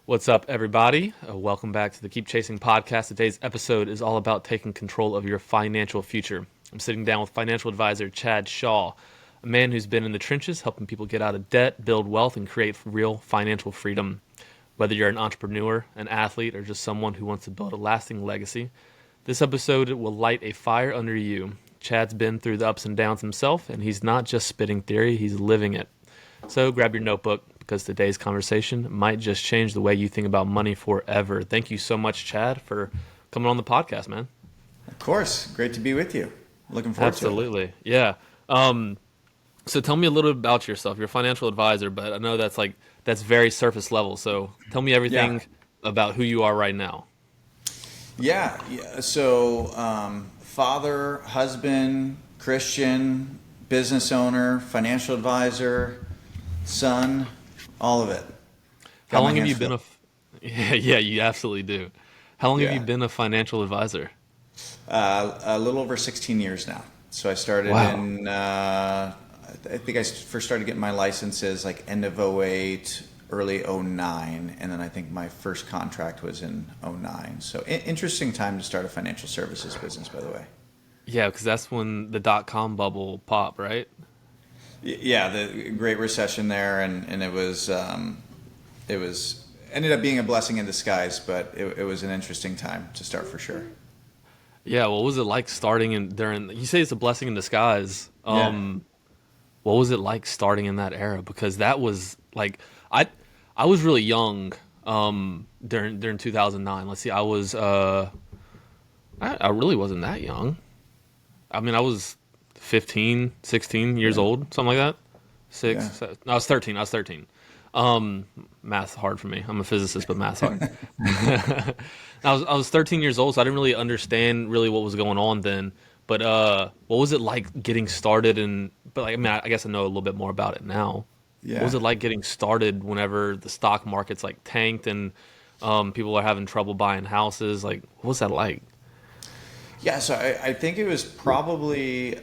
What's up, everybody? Welcome back to the Keep Chasing podcast. Today's episode is all about taking control of your financial future. I'm sitting down with financial advisor Chad Shaw, a man who's been in the trenches helping people get out of debt, build wealth, and create real financial freedom. Whether you're an entrepreneur, an athlete, or just someone who wants to build a lasting legacy, this episode will light a fire under you. Chad's been through the ups and downs himself, and he's not just spitting theory, he's living it. So grab your notebook because today's conversation might just change the way you think about money forever. Thank you so much, Chad, for coming on the podcast, man. Of course. Great to be with you. Looking forward to it. Absolutely. Yeah. So tell me a little bit about yourself. You're a financial advisor, but I know that's very surface level. So tell me Yeah. everything about who you are right now. Yeah. So, father, husband, Christian, business owner, financial advisor, son, all of it. How Got my long have hands you been full. yeah, you absolutely do. How long have you Yeah. been a financial advisor? A little over 16 years now. So I started Wow. I think I first started getting my licenses like end of '08, early '09. And then I think my first contract was in '09. So interesting time to start a financial services business, by the way. Yeah, because that's when the dot-com bubble popped, right? Yeah, the Great Recession there, and it was ended up being a blessing in disguise, but it was an interesting time to start for sure. Yeah, what was it like starting in during? You say it's a blessing in disguise. Yeah, What was it like starting in that era? Because that was like I, I was really young. During 2009. Let's see, I really wasn't that young. I mean, I was 15, 16 years yeah, old, something like that. yeah. No, I was 13. I was 13. Math's hard for me. I'm a physicist, but math's hard. I was 13 years old, so I didn't really understand really what was going on then. But what was it like getting started? And but like, I mean, I guess I know a little bit more about it now. What was Yeah. it like getting started whenever the stock market's like tanked and people are having trouble buying houses? Like, what was that like? Yeah, so I think it was probably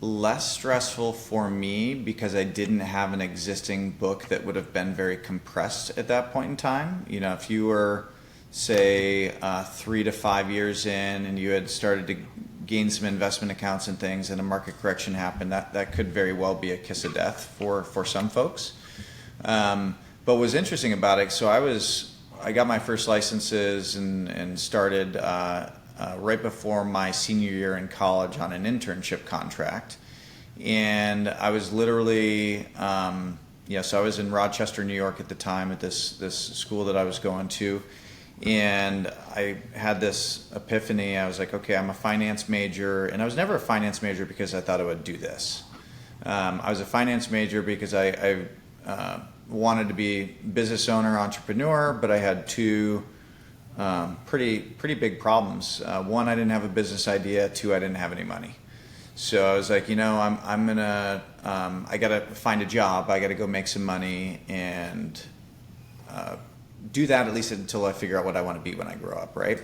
less stressful for me because I didn't have an existing book that would have been very compressed at that point in time. You know, if you were, say, 3 to 5 years in and you had started to gain some investment accounts and things and a market correction happened, that could very well be a kiss of death for some folks. But what was interesting about it, so I got my first licenses and started right before my senior year in college on an internship contract, and I was literally so I was in Rochester, New York at the time at this school that I was going to, and I had this epiphany. I was like, okay, I'm a finance major, and I was never a finance major because I thought I would do this. I was a finance major because I wanted to be business owner, entrepreneur, but I had two pretty big problems. One, I didn't have a business idea. Two, I didn't have any money. So I was like, I gotta find a job. I gotta go make some money and do that at least until I figure out what I want to be when I grow up, right?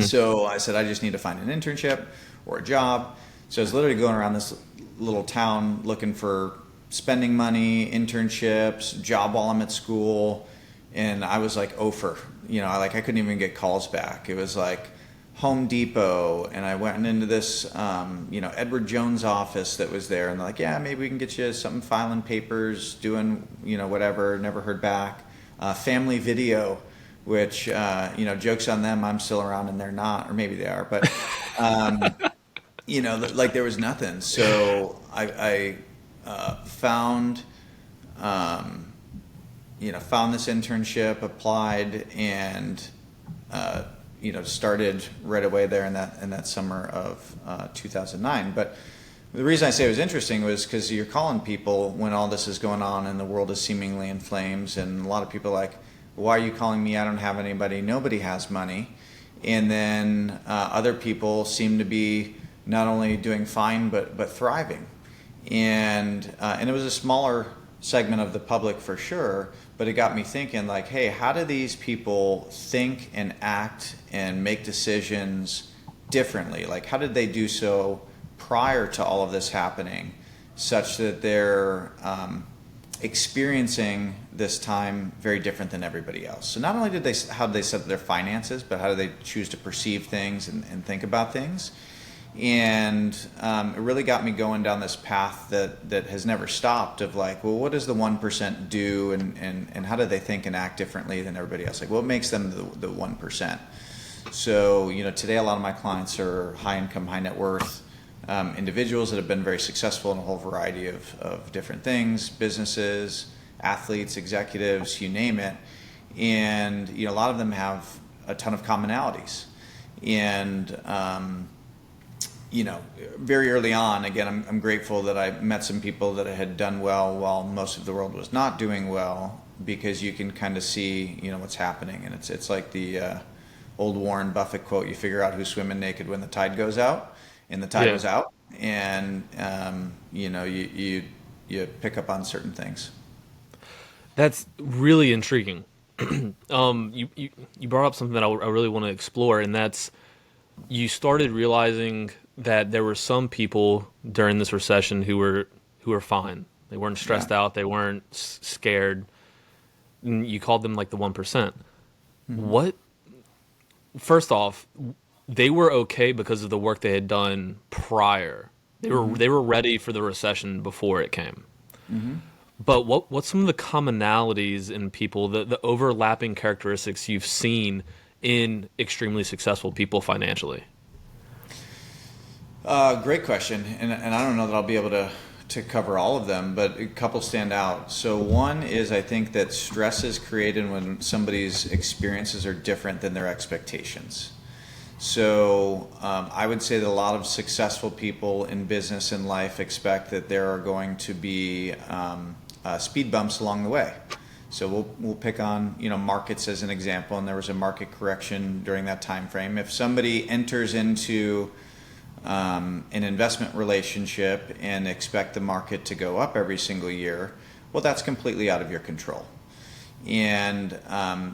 So I said, I just need to find an internship or a job. So I was literally going around this little town looking for spending money, internships, job while I'm at school. And I was like, oh, I couldn't even get calls back. It was like Home Depot. And I went into this, Edward Jones office that was there. And they're like, yeah, maybe we can get you something, filing papers, doing, whatever. Never heard back. Family Video, which, jokes on them. I'm still around and they're not, or maybe they are, but, like there was nothing. So I found, found this internship, applied, and, started right away there in that summer of 2009. But the reason I say it was interesting was because you're calling people when all this is going on and the world is seemingly in flames, and a lot of people are like, why are you calling me? I don't have anybody. Nobody has money. And then other people seem to be not only doing fine but thriving. And it was a smaller segment of the public for sure, but it got me thinking like, hey, how do these people think and act and make decisions differently? Like, how did they do so prior to all of this happening, such that they're experiencing this time very different than everybody else. So not only how did they set their finances, but how do they choose to perceive things and think about things. And it really got me going down this path that has never stopped of like, well, what does the 1% do, and how do they think and act differently than everybody else? Like, what makes them the 1%? So, today a lot of my clients are high income, high net worth individuals that have been very successful in a whole variety of different things, businesses, athletes, executives, you name it. And, a lot of them have a ton of commonalities. And, very early on, again, I'm grateful that I met some people that had done well while most of the world was not doing well, because you can kind of see, what's happening. And it's like the old Warren Buffett quote, you figure out who's swimming naked when the tide goes out, and the tide was out. And, you pick up on certain things. That's really intriguing. You brought up something that I really want to explore, and that's you started realizing that there were some people during this recession who were fine. They weren't stressed out. They weren't scared. And you called them like the 1%. What? First off, they were okay because of the work they had done prior. They were ready for the recession before it came. But what's some of the commonalities in people, the overlapping characteristics you've seen in extremely successful people financially? Great question, and I don't know that I'll be able to cover all of them, but a couple stand out. So one is, I think that stress is created when somebody's experiences are different than their expectations. So I would say that a lot of successful people in business and life expect that there are going to be speed bumps along the way. So we'll pick on markets as an example, and there was a market correction during that time frame. If somebody enters into an investment relationship and expect the market to go up every single year, well, that's completely out of your control. And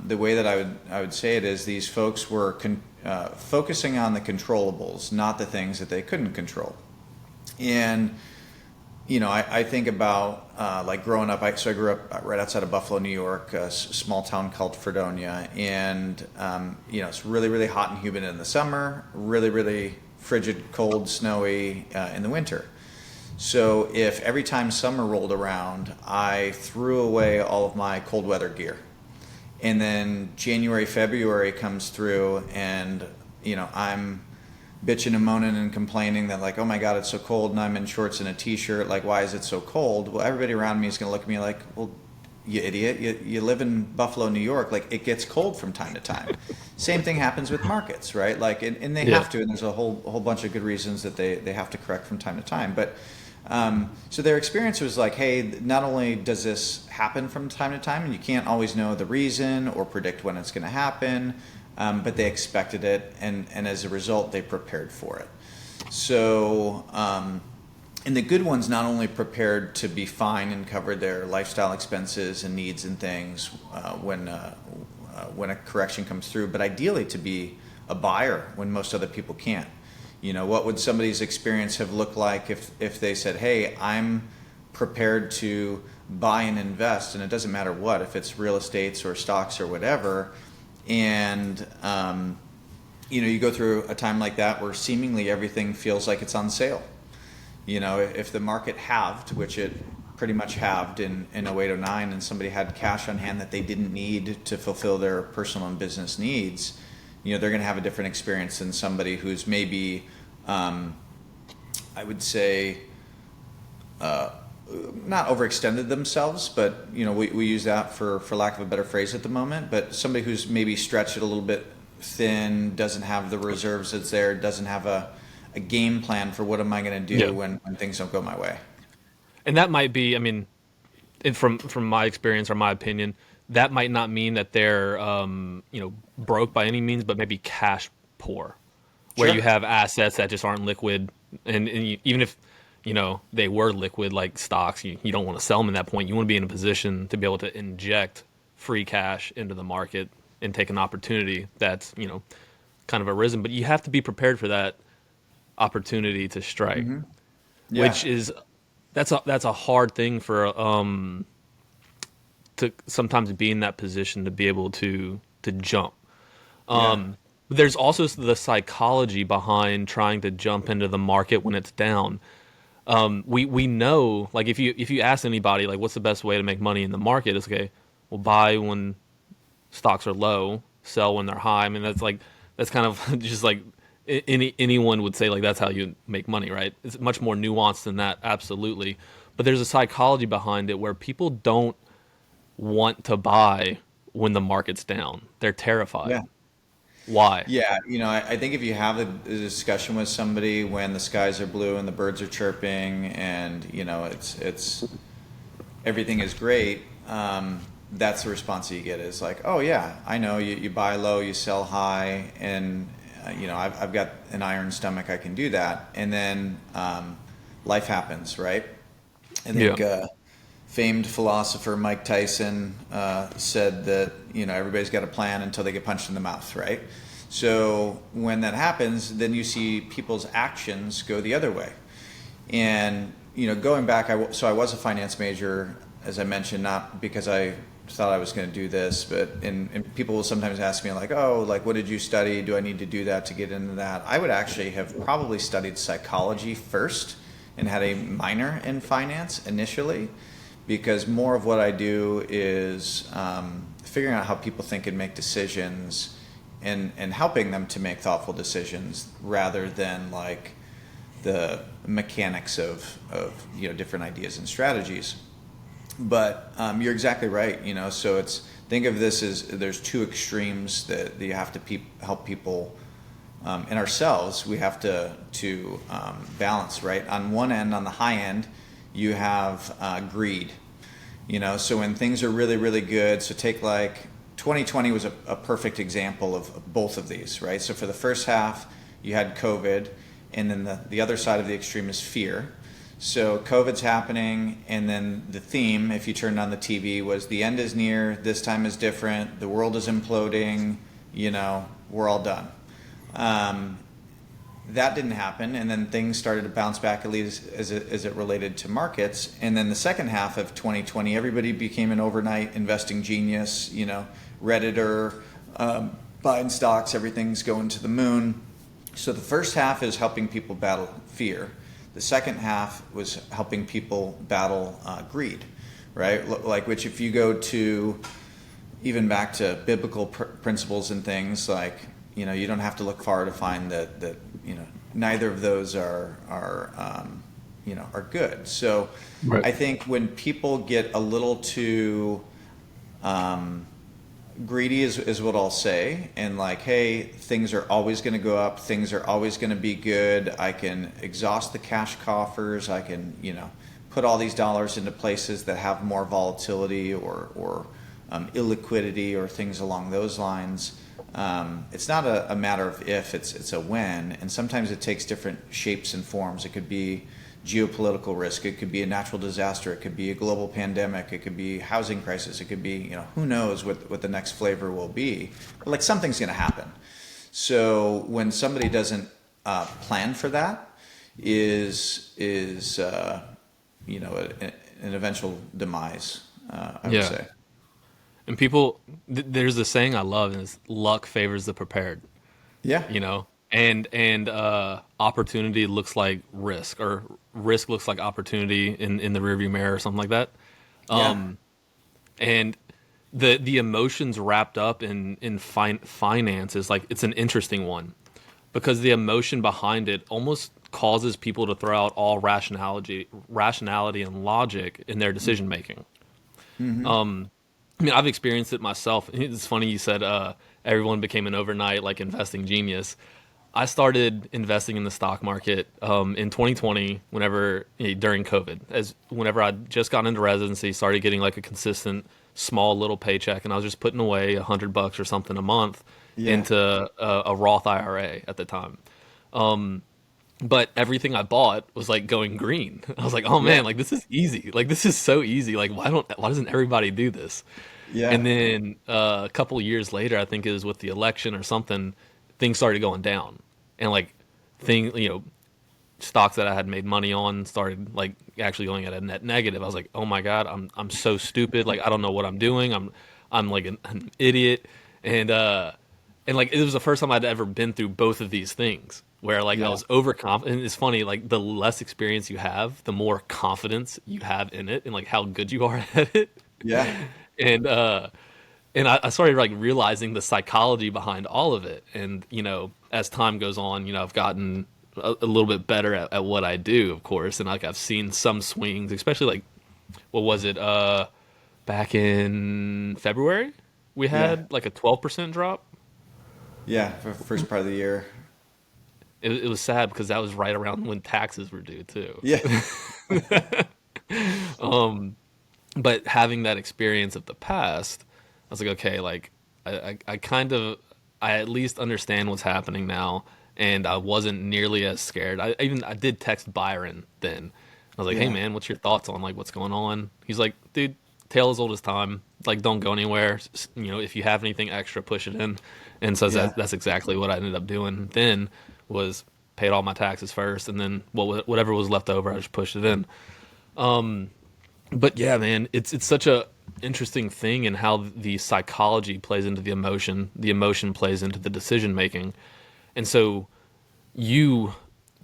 the way that I would say it is, these folks were focusing on the controllables, not the things that they couldn't control. And I think about like growing up. So I grew up right outside of Buffalo, New York, a small town called Fredonia, and it's really, really hot and humid in the summer, really, really frigid, cold, snowy in the winter. So if every time summer rolled around, I threw away all of my cold weather gear, and then January, February comes through, and I'm bitching and moaning and complaining that like, oh my God, it's so cold, and I'm in shorts and a t-shirt, like, why is it so cold? Well, everybody around me is going to look at me like, well, you idiot, you live in Buffalo, New York, like, it gets cold from time to time. Same thing happens with markets, right? Like, and they have to, and there's a whole bunch of good reasons that they have to correct from time to time. But so their experience was like, hey, not only does this happen from time to time, and you can't always know the reason or predict when it's going to happen, but they expected it, and as a result, they prepared for it. So, and the good ones not only prepared to be fine and covered their lifestyle expenses and needs and things when a correction comes through, but ideally to be a buyer when most other people can't. What would somebody's experience have looked like if they said, hey, I'm prepared to buy and invest, and it doesn't matter what, if it's real estates or stocks or whatever, and you go through a time like that where seemingly everything feels like it's on sale. If the market halved, which it pretty much halved in 08, 09, and somebody had cash on hand that they didn't need to fulfill their personal and business needs, they're going to have a different experience than somebody who's maybe, I would say, not overextended themselves, but we use that for lack of a better phrase at the moment. But somebody who's maybe stretched it a little bit thin, doesn't have the reserves that's there, doesn't have a game plan for what am I going to do when things don't go my way. And that might be, I mean, from my experience or my opinion, that might not mean that they're broke by any means, but maybe cash poor, where you have assets that just aren't liquid, and even if they were liquid like stocks, you don't want to sell them at that point. You want to be in a position to be able to inject free cash into the market and take an opportunity that's kind of arisen, but you have to be prepared for that opportunity to strike, which is that's a hard thing for to sometimes be in that position to be able to jump. Um, but there's also the psychology behind trying to jump into the market when it's down. We know, like, if you ask anybody like what's the best way to make money in the market, it's okay. Well, buy when stocks are low, sell when they're high. I mean, that's kind of just like anyone would say, like, that's how you make money, right? It's much more nuanced than that, absolutely. But there's a psychology behind it where people don't want to buy when the market's down. They're terrified. Yeah. Why? Yeah, I think if you have a discussion with somebody when the skies are blue and the birds are chirping and it's everything is great, that's the response that you get is like, oh yeah, I know you buy low, you sell high, and I've got an iron stomach, I can do that, and then life happens, right? I Yeah. think famed philosopher Mike Tyson said that everybody's got a plan until they get punched in the mouth, right? So when that happens, then you see people's actions go the other way. And going back, so I was a finance major, as I mentioned, not because I thought I was going to do this, but and people will sometimes ask me like, oh, like what did you study? Do I need to do that to get into that? I would actually have probably studied psychology first and had a minor in finance initially, because more of what I do is figuring out how people think and make decisions and helping them to make thoughtful decisions rather than like the mechanics of different ideas and strategies. But you're exactly right. So think of this as there's two extremes that you have to help people and ourselves. We have to balance, right. On one end, on the high end, you have greed. So when things are really, really good, so take like 2020 was a perfect example of both of these, right? So for the first half, you had COVID, and then the other side of the extreme is fear. So COVID's happening, and then the theme, if you turned on the TV, was the end is near, this time is different, the world is imploding, we're all done. That didn't happen, and then things started to bounce back, at least as it related to markets. And then the second half of 2020, everybody became an overnight investing genius, Redditor, buying stocks, everything's going to the moon. So the first half is helping people battle fear. The second half was helping people battle greed, right? Like, which if you go to even back to biblical principles and things like, you don't have to look far to find that neither of those are good. So Right. I think when people get a little too greedy is what I'll say, and like, hey, things are always going to go up, things are always going to be good, I can exhaust the cash coffers, I can put all these dollars into places that have more volatility or illiquidity or things along those lines. It's not a matter of if, it's a when, and sometimes it takes different shapes and forms. It could be geopolitical risk, it could be a natural disaster, it could be a global pandemic, it could be housing crisis, it could be, who knows what the next flavor will be. But like, something's going to happen. So when somebody doesn't plan for that, is an eventual demise, I would Yeah. say. And people, there's a saying I love, and it's luck favors the prepared. Yeah. And opportunity looks like risk, or risk looks like opportunity in the rearview mirror, or something like that. Yeah. And the emotions wrapped up in finance is like, it's an interesting one, because the emotion behind it almost causes people to throw out all rationality and logic in their decision making. Mm-hmm. I mean, I've experienced it myself. It's funny you said everyone became an overnight like investing genius. I started investing in the stock market in 2020, during COVID, as whenever I just got into residency, started getting like a consistent small little paycheck, and I was just putting away $100 or something a month Yeah. into a Roth IRA at the time. But everything I bought was like going green. I was like, oh Yeah. man, like this is easy. Like this is so easy. Like why doesn't everybody do this? Yeah. And then a couple of years later, I think it was with the election or something, things started going down, and like thing, stocks that I had made money on started like actually going at a net negative. I was like, oh my god, I'm so stupid. Like I don't know what I'm doing. I'm like an idiot. And like it was the first time I'd ever been through both of these things where like I Yeah. was overconfident. It's funny, like the less experience you have, the more confidence you have in it and like how good you are at it. Yeah. And I started like realizing the psychology behind all of it. And as time goes on, I've gotten a little bit better at what I do, of course. And like I've seen some swings, especially like what was it? Back in February, we Yeah. had like a 12% drop. Yeah. For first part of the year. It was sad because that was right around when taxes were due too. Yeah. But having that experience of the past, I was like, okay, like I kind of I at least understand what's happening now, and I wasn't nearly as scared. I did text Byron then. I was like, hey Yeah. man, what's your thoughts on like what's going on? He's like, dude, tale as old as time. Like, don't go anywhere. If you have anything extra, push it in. And so Yeah. that's exactly what I ended up doing. Then was paid all my taxes first, and then whatever was left over, I just pushed it in. But yeah, man, it's such a interesting thing in how the psychology plays into the emotion plays into the decision making. And so you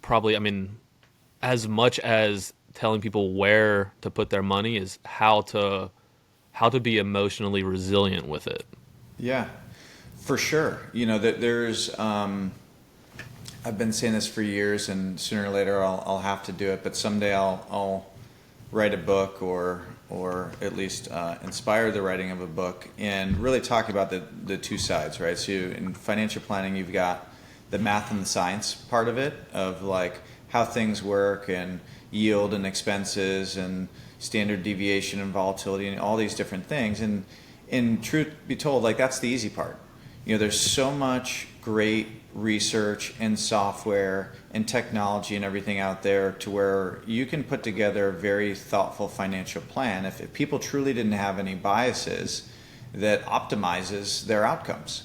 probably, I mean, as much as telling people where to put their money is how to be emotionally resilient with it. Yeah. For sure. There's, I've been saying this for years, and sooner or later I'll have to do it. But someday I'll write a book, or at least inspire the writing of a book, and really talk about the two sides, right? So in financial planning, you've got the math and the science part of it, of like how things work and yield and expenses and standard deviation and volatility and all these different things. And in truth be told, like that's the easy part. There's so much great research and software and technology and everything out there to where you can put together a very thoughtful financial plan if people truly didn't have any biases that optimizes their outcomes.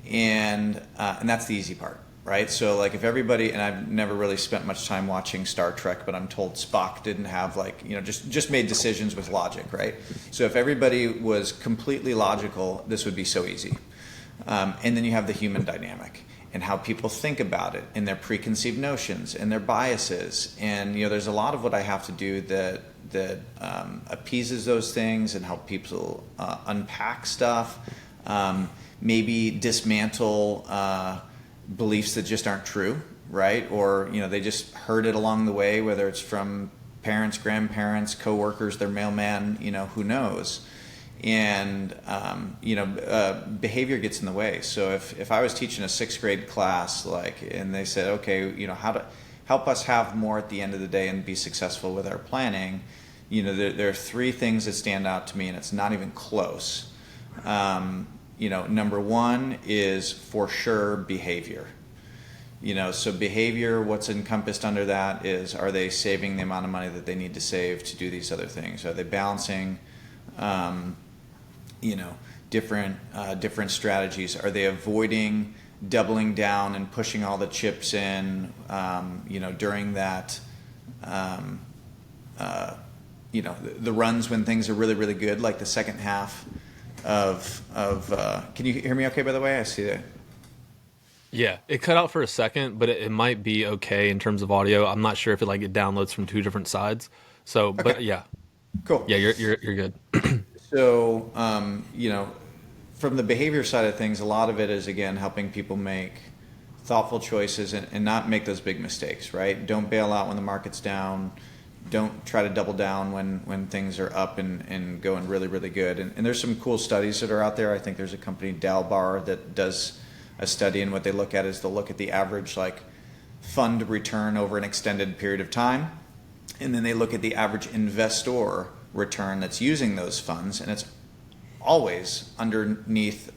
And that's the easy part, right? So like if everybody, and I've never really spent much time watching Star Trek, but I'm told Spock didn't have like, just made decisions with logic, right? So if everybody was completely logical, this would be so easy. And then you have the human dynamic and how people think about it and their preconceived notions and their biases. And there's a lot of what I have to do that appeases those things and help people unpack stuff, maybe dismantle beliefs that just aren't true, right? Or they just heard it along the way, whether it's from parents, grandparents, coworkers, their mailman, who knows. And behavior gets in the way. So if I was teaching a sixth grade class, and they said, okay, how to help us have more at the end of the day and be successful with our planning, there are three things that stand out to me, and it's not even close. Number one is for sure behavior. So behavior, what's encompassed under that is, are they saving the amount of money that they need to save to do these other things? Are they balancing different strategies? Are they avoiding doubling down and pushing all the chips in, during that, the runs when things are really, really good, like the second half of can you hear me okay, by the way? I see that. Yeah, it cut out for a second, but it might be okay in terms of audio. I'm not sure if it downloads from two different sides. So, Okay, but yeah, cool. yeah, you're good. So, from the behavior side of things, a lot of it is, again, helping people make thoughtful choices and not make those big mistakes, right? Don't bail out when the market's down. Don't try to double down when things are up and going really, really good. And there's some cool studies that are out there. I think there's a company, Dalbar, that does a study, and what they look at is they'll look at the average fund return over an extended period of time, and then they look at the average investor return that's using those funds, and it's always underneath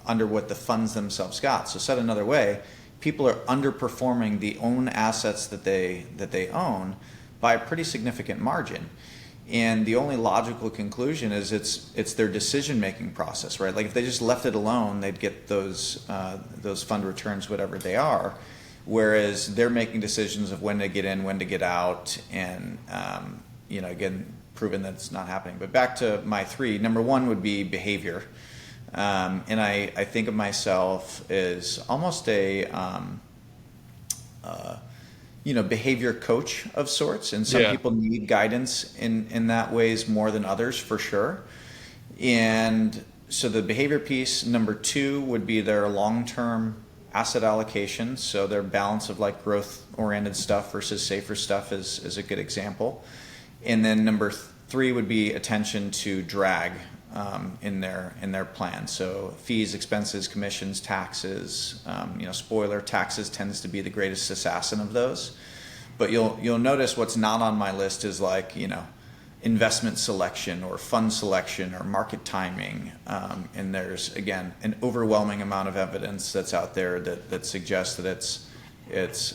under what the funds themselves got. So said another way, people are underperforming the own assets that they own by a pretty significant margin. And the only logical conclusion is it's their decision making process, right? Like if they just left it alone, they'd get those fund returns, whatever they are. whereas they're making decisions of when to get in, when to get out, and again, proven that it's not happening. But back to my three, number one would be behavior. And I think of myself as almost a behavior coach of sorts, and some Yeah. people need guidance in that ways more than others, for sure. And so the behavior piece, number two, would be their long-term asset allocation. So their balance of like growth-oriented stuff versus safer stuff is a good example. And then number three would be attention to drag in their plan. So fees, expenses, commissions, taxes. Spoiler, taxes tends to be the greatest assassin of those. But you'll notice what's not on my list is like investment selection or fund selection or market timing. And there's again an overwhelming amount of evidence that's out there that suggests that it's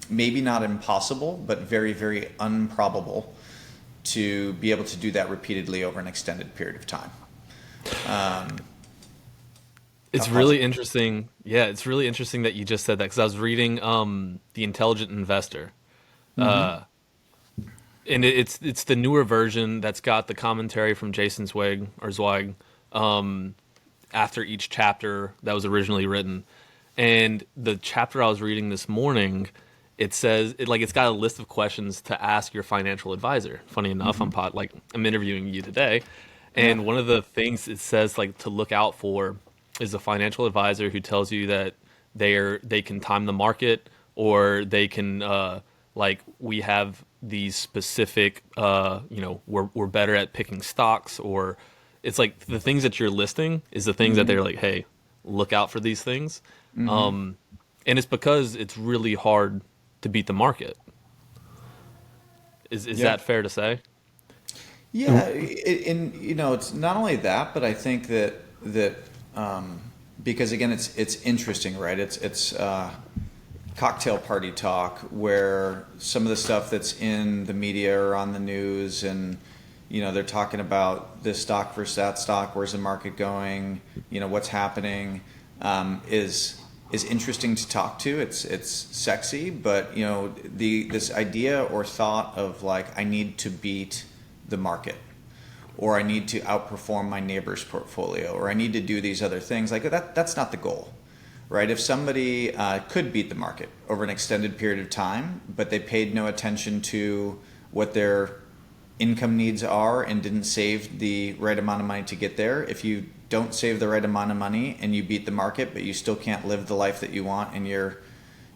maybe not impossible, but very, very improbable to be able to do that repeatedly over an extended period of time. It's really interesting. Yeah, it's really interesting that you just said that because I was reading The Intelligent Investor. Mm-hmm. And it's the newer version that's got the commentary from Jason Zweig after each chapter that was originally written. And the chapter I was reading this morning, it says it's got a list of questions to ask your financial advisor. Funny enough, I'm interviewing you today, and one of the things it says to look out for is a financial advisor who tells you that they can time the market, or they can we have these specific we're better at picking stocks, or it's like the things that you're listing is the things that they're like, hey, look out for these things. And it's because it's really hard to beat the market. Is that fair to say? Yeah, it's not only that, but I think that because again, it's interesting, right? It's cocktail party talk where some of the stuff that's in the media or on the news, and they're talking about this stock versus that stock, where's the market going, what's happening, is interesting to talk to. It's sexy, but this idea or thought of like I need to beat the market, or I need to outperform my neighbor's portfolio, or I need to do these other things like that's not the goal, right? If somebody could beat the market over an extended period of time, but they paid no attention to what their income needs are and didn't save the right amount of money to get there, if you don't save the right amount of money and you beat the market, but you still can't live the life that you want in your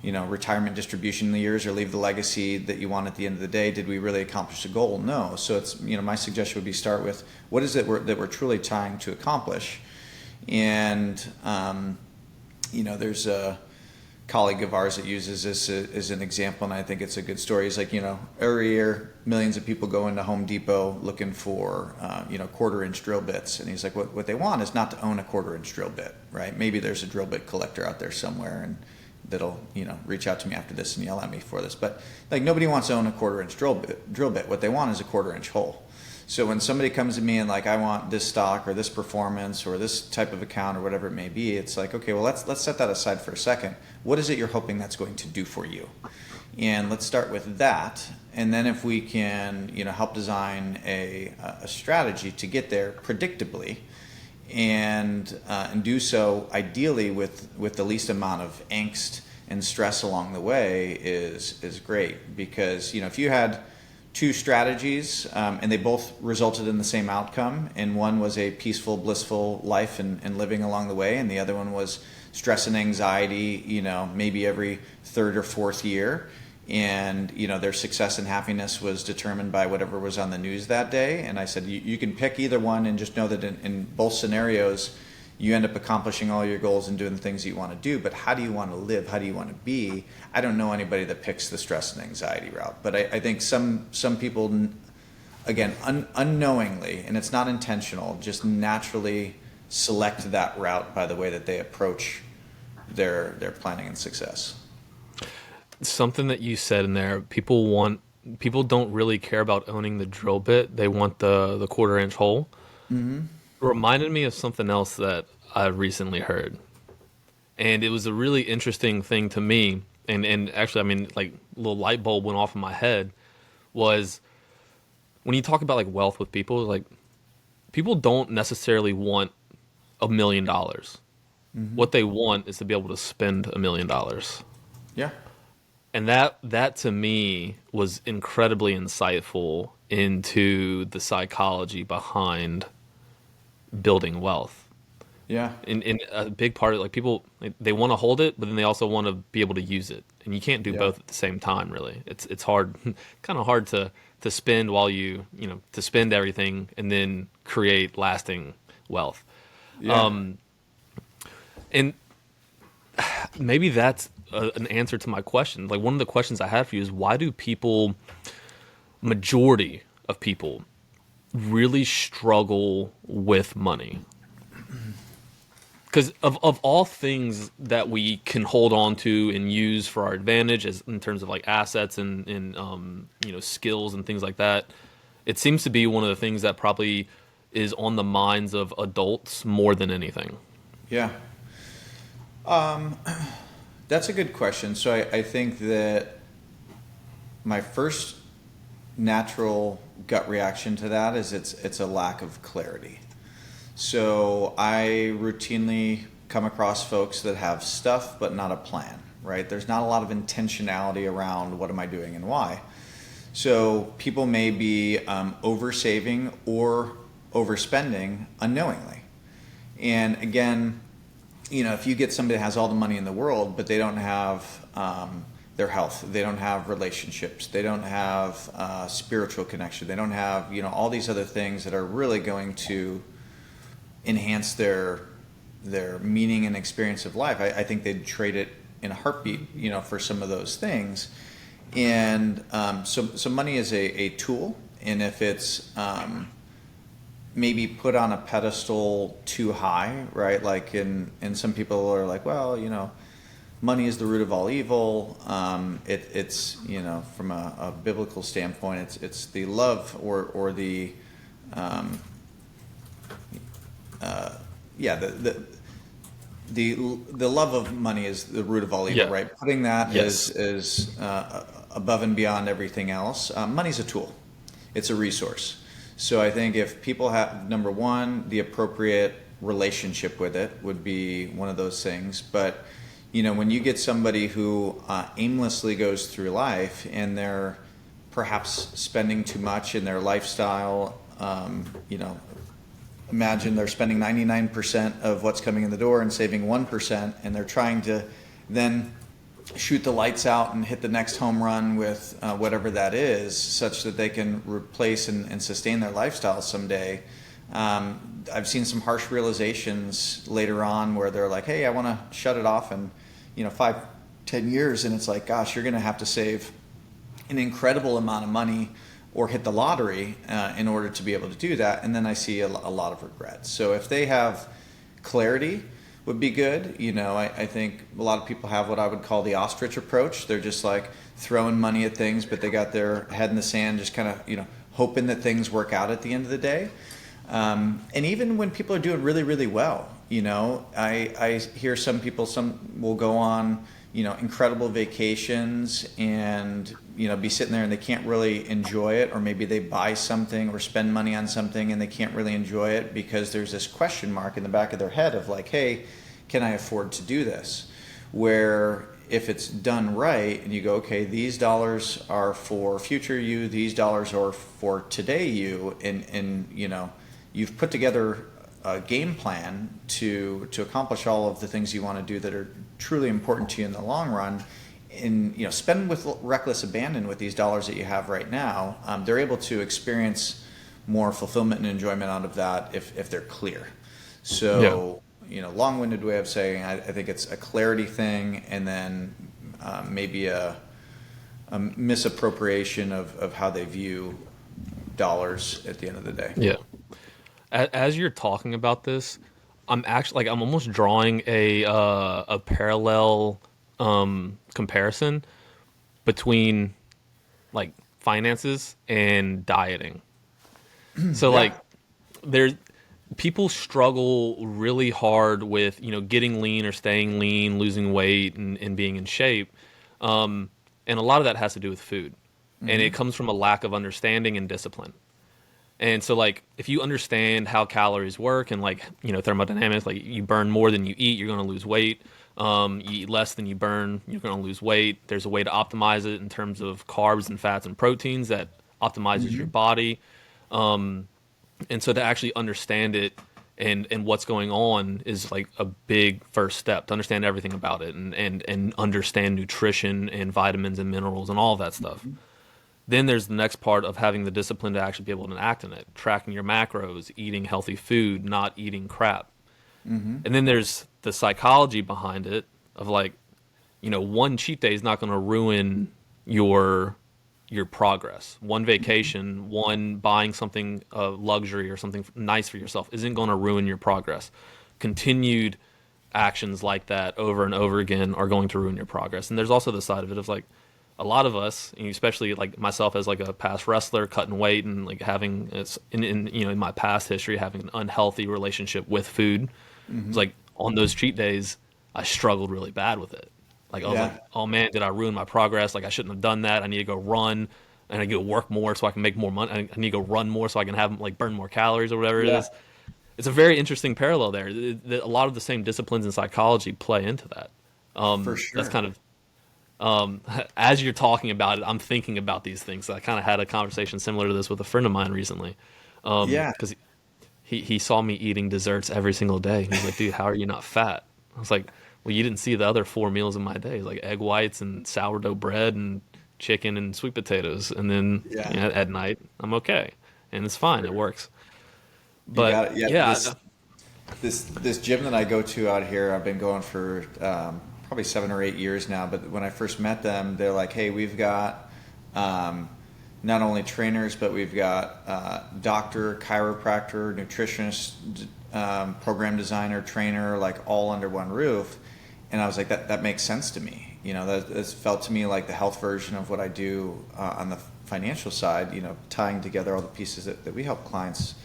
retirement distribution years, or leave the legacy that you want at the end of the day, did we really accomplish the goal? No. So it's my suggestion would be start with what is it that we're truly trying to accomplish. And there's a colleague of ours that uses this as an example, and I think it's a good story. He's like, every year millions of people go into Home Depot looking for quarter-inch drill bits, and he's like, what they want is not to own a quarter-inch drill bit, right? Maybe there's a drill bit collector out there somewhere, and that'll reach out to me after this and yell at me for this, but like nobody wants to own a quarter-inch drill bit. What they want is a quarter-inch hole. So when somebody comes to me and like, I want this stock or this performance or this type of account or whatever it may be, it's like, okay, well, let's set that aside for a second. What is it you're hoping that's going to do for you? And let's start with that. And then if we can, help design a strategy to get there predictably, and do so ideally with the least amount of angst and stress along the way is great. Because if you had two strategies and they both resulted in the same outcome, and one was a peaceful, blissful life and living along the way, and the other one was stress and anxiety, maybe every third or fourth year, and their success and happiness was determined by whatever was on the news that day. And I said, you can pick either one, and just know that in both scenarios you end up accomplishing all your goals and doing the things that you want to do. But how do you want to live? How do you want to be? I don't know anybody that picks the stress and anxiety route, but I think some people, again, unknowingly, and it's not intentional, just naturally select that route by the way that they approach their planning and success. Something that you said in there, people don't really care about owning the drill bit. They want the quarter-inch hole. Mm-hmm. It reminded me of something else that I recently heard. And it was a really interesting thing to me. And actually, I mean, like a little light bulb went off in my head was when you talk about like wealth with people, like people don't necessarily want $1 million. Hmm. What they want is to be able to spend $1 million. Yeah. And that to me was incredibly insightful into the psychology behind building wealth. Yeah. And a big part of like people they want to hold it, but then they also want to be able to use it, and you can't do Yeah. both at the same time. Really, it's hard, kind of hard to spend while to spend everything and then create lasting wealth. Yeah. And maybe that's an answer to my question. Like one of the questions I had for you is why do people, majority of people, really struggle with money? Because of all things that we can hold on to and use for our advantage, as in terms of like assets and skills and things like that, it seems to be one of the things that probably is on the minds of adults more than anything. Yeah. That's a good question. So I think that my first natural gut reaction to that is it's a lack of clarity. So I routinely come across folks that have stuff but not a plan, right? There's not a lot of intentionality around what am I doing and why. So people may be oversaving or overspending unknowingly. And again, if you get somebody that has all the money in the world, but they don't have their health, they don't have relationships, they don't have spiritual connection, they don't have, all these other things that are really going to enhance their meaning and experience of life. I think they'd trade it in a heartbeat, for some of those things. And so money is a tool, and if it's maybe put on a pedestal too high, right? Like and some people are like, well, money is the root of all evil. It's from a biblical standpoint, it's the love or the yeah the love of money is the root of all evil, Yeah. right? Putting that Yes. is above and beyond everything else. Money's a tool. It's a resource. So I think if people have, number one, the appropriate relationship with it would be one of those things. But when you get somebody who aimlessly goes through life and they're perhaps spending too much in their lifestyle, imagine they're spending 99% of what's coming in the door and saving 1%, and they're trying to then shoot the lights out and hit the next home run with whatever that is, such that they can replace and sustain their lifestyle someday. I've seen some harsh realizations later on where they're like, hey, I want to shut it off in 5-10 years, and it's like, gosh, you're going to have to save an incredible amount of money or hit the lottery in order to be able to do that. And then I see a lot of regret. So if they have clarity, would be good. I think a lot of people have what I would call the ostrich approach. They're just like throwing money at things, but they got their head in the sand, just kind of, hoping that things work out at the end of the day. And even when people are doing really, really well, I hear some will go on, incredible vacations and, be sitting there and they can't really enjoy it, or maybe they buy something or spend money on something and they can't really enjoy it because there's this question mark in the back of their head of like, hey, can I afford to do this? Where if it's done right and you go, okay, these dollars are for future you, these dollars are for today you, and you've put together a game plan to accomplish all of the things you want to do that are truly important to you in the long run, and spend with reckless abandon with these dollars that you have right now, they're able to experience more fulfillment and enjoyment out of that if they're clear. So long-winded way of saying I think it's a clarity thing, and then maybe a misappropriation of how they view dollars at the end of the day. Yeah. As you're talking about this, I'm actually like I'm almost drawing a parallel comparison between like finances and dieting. So Yeah. like there's people struggle really hard with, getting lean or staying lean, losing weight, and being in shape. And a lot of that has to do with food. And it Mm-hmm. comes from a lack of understanding and discipline. And so, like, if you understand how calories work and, like, thermodynamics, like, you burn more than you eat, you're going to lose weight. You eat less than you burn, you're going to lose weight. There's a way to optimize it in terms of carbs and fats and proteins that optimizes your Mm-hmm. body. And so to actually understand it and what's going on is like a big first step to understand everything about it and understand nutrition and vitamins and minerals and all of that stuff. Then there's the next part of having the discipline to actually be able to act in it, tracking your macros, eating healthy food, not eating crap. Mm-hmm. And then there's the psychology behind it of like, one cheat day is not going to ruin your your progress. One vacation, one buying something luxury or something nice for yourself isn't going to ruin your progress. Continued actions like that over and over again are going to ruin your progress. And there's also the side of it of like a lot of us, and especially like myself as like a past wrestler, cutting weight and like having it's in my past history having an unhealthy relationship with food. It's Mm-hmm. like on those cheat days, I struggled really bad with it. Like I was Yeah. like, oh man, did I ruin my progress? Like I shouldn't have done that. I need to go run and I need to work more so I can make more money. I need to go run more so I can have like burn more calories or whatever it Yeah. is. It's a very interesting parallel there. A lot of the same disciplines in psychology play into that. For That's sure. kind of as you're talking about it, I'm thinking about these things. I kind of had a conversation similar to this with a friend of mine recently, Yeah. because he saw me eating desserts every single day. He's like, dude, how are you not fat? I was like, well, you didn't see the other 4 meals of my day, like egg whites and sourdough bread and chicken and sweet potatoes. And then Yeah. at night, I'm okay. And it's fine. It works. You But got it. Yeah. yeah, This gym that I go to out here, I've been going for probably 7 or 8 years now. But when I first met them, they're like, "Hey, we've got um, not only trainers, but we've got doctor, chiropractor, nutritionist, program designer, trainer, like all under one roof." And I was like, "That makes sense to me." That's felt to me like the health version of what I do on the financial side. Tying together all the pieces that we help clients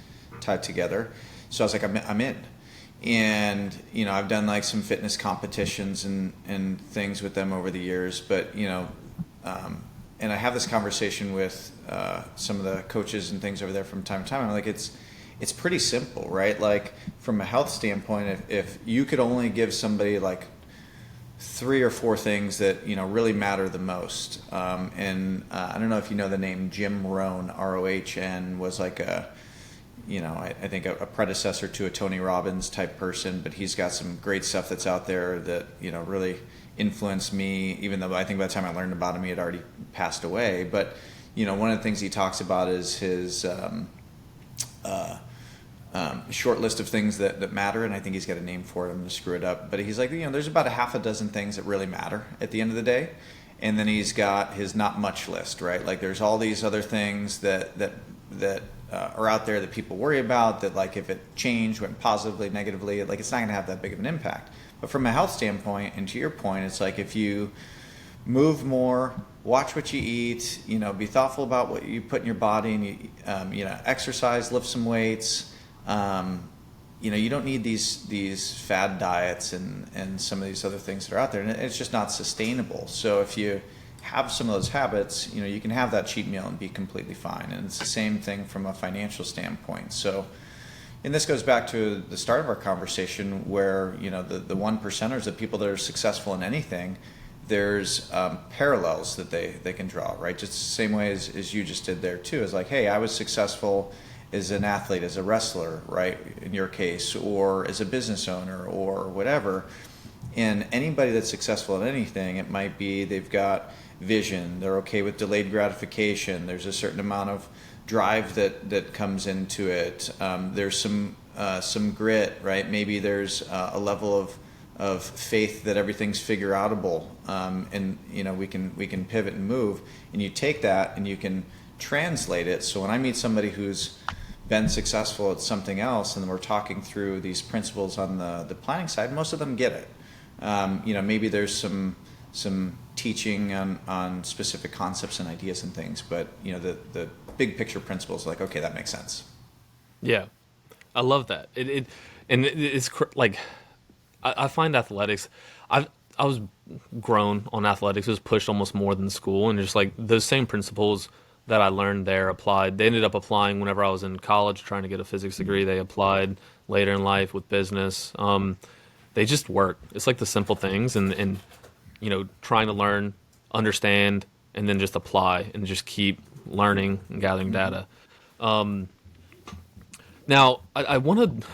tie together. So I was like, I'm in. And I've done like some fitness competitions and things with them over the years, but and I have this conversation with some of the coaches and things over there from time to time. I'm like, it's pretty simple, right? Like from a health standpoint, if you could only give somebody like 3 or 4 things that really matter the most, and I don't know if you know the name Jim Rohn, Rohn, was like I think a predecessor to a Tony Robbins type person, but he's got some great stuff that's out there that really influenced me. Even though I think by the time I learned about him, he had already passed away. But one of the things he talks about is his short list of things that matter, and I think he's got a name for it. I'm going to screw it up, but he's like, there's about a half a dozen things that really matter at the end of the day, and then he's got his not much list, right? Like there's all these other things that are out there that people worry about, that like if it changed, went positively, negatively, like it's not going to have that big of an impact. But from a health standpoint, and to your point, it's like if you move more, watch what you eat, be thoughtful about what you put in your body, and you exercise, lift some weights. You don't need these fad diets and some of these other things that are out there, and it's just not sustainable. So if you have some of those habits, you can have that cheat meal and be completely fine. And it's the same thing from a financial standpoint. So, and this goes back to the start of our conversation where, the one percenters, the people that are successful in anything, there's parallels that they can draw, right? Just the same way as you just did there too. It's like, hey, I was successful as an athlete, as a wrestler, right? In your case, or as a business owner or whatever. And anybody that's successful at anything, it might be they've got vision, they're okay with delayed gratification, there's a certain amount of drive that comes into it, there's some grit, right? Maybe there's a level of faith that everything's figure outable, and we can pivot and move, and you take that and you can translate it. So when I meet somebody who's been successful at something else and we're talking through these principles on the planning side, most of them get it. Maybe there's some teaching on specific concepts and ideas and things, but the big picture principles, like, okay, that makes sense. yeah. I love that. Like I find athletics. I was grown on athletics. It was pushed almost more than school, and just like those same principles that I learned there applied. They ended up applying whenever I was in college trying to get a physics degree. They applied later in life with business. They just work. It's like the simple things, and trying to learn, understand, and then just apply and just keep learning and gathering data. Now, I want to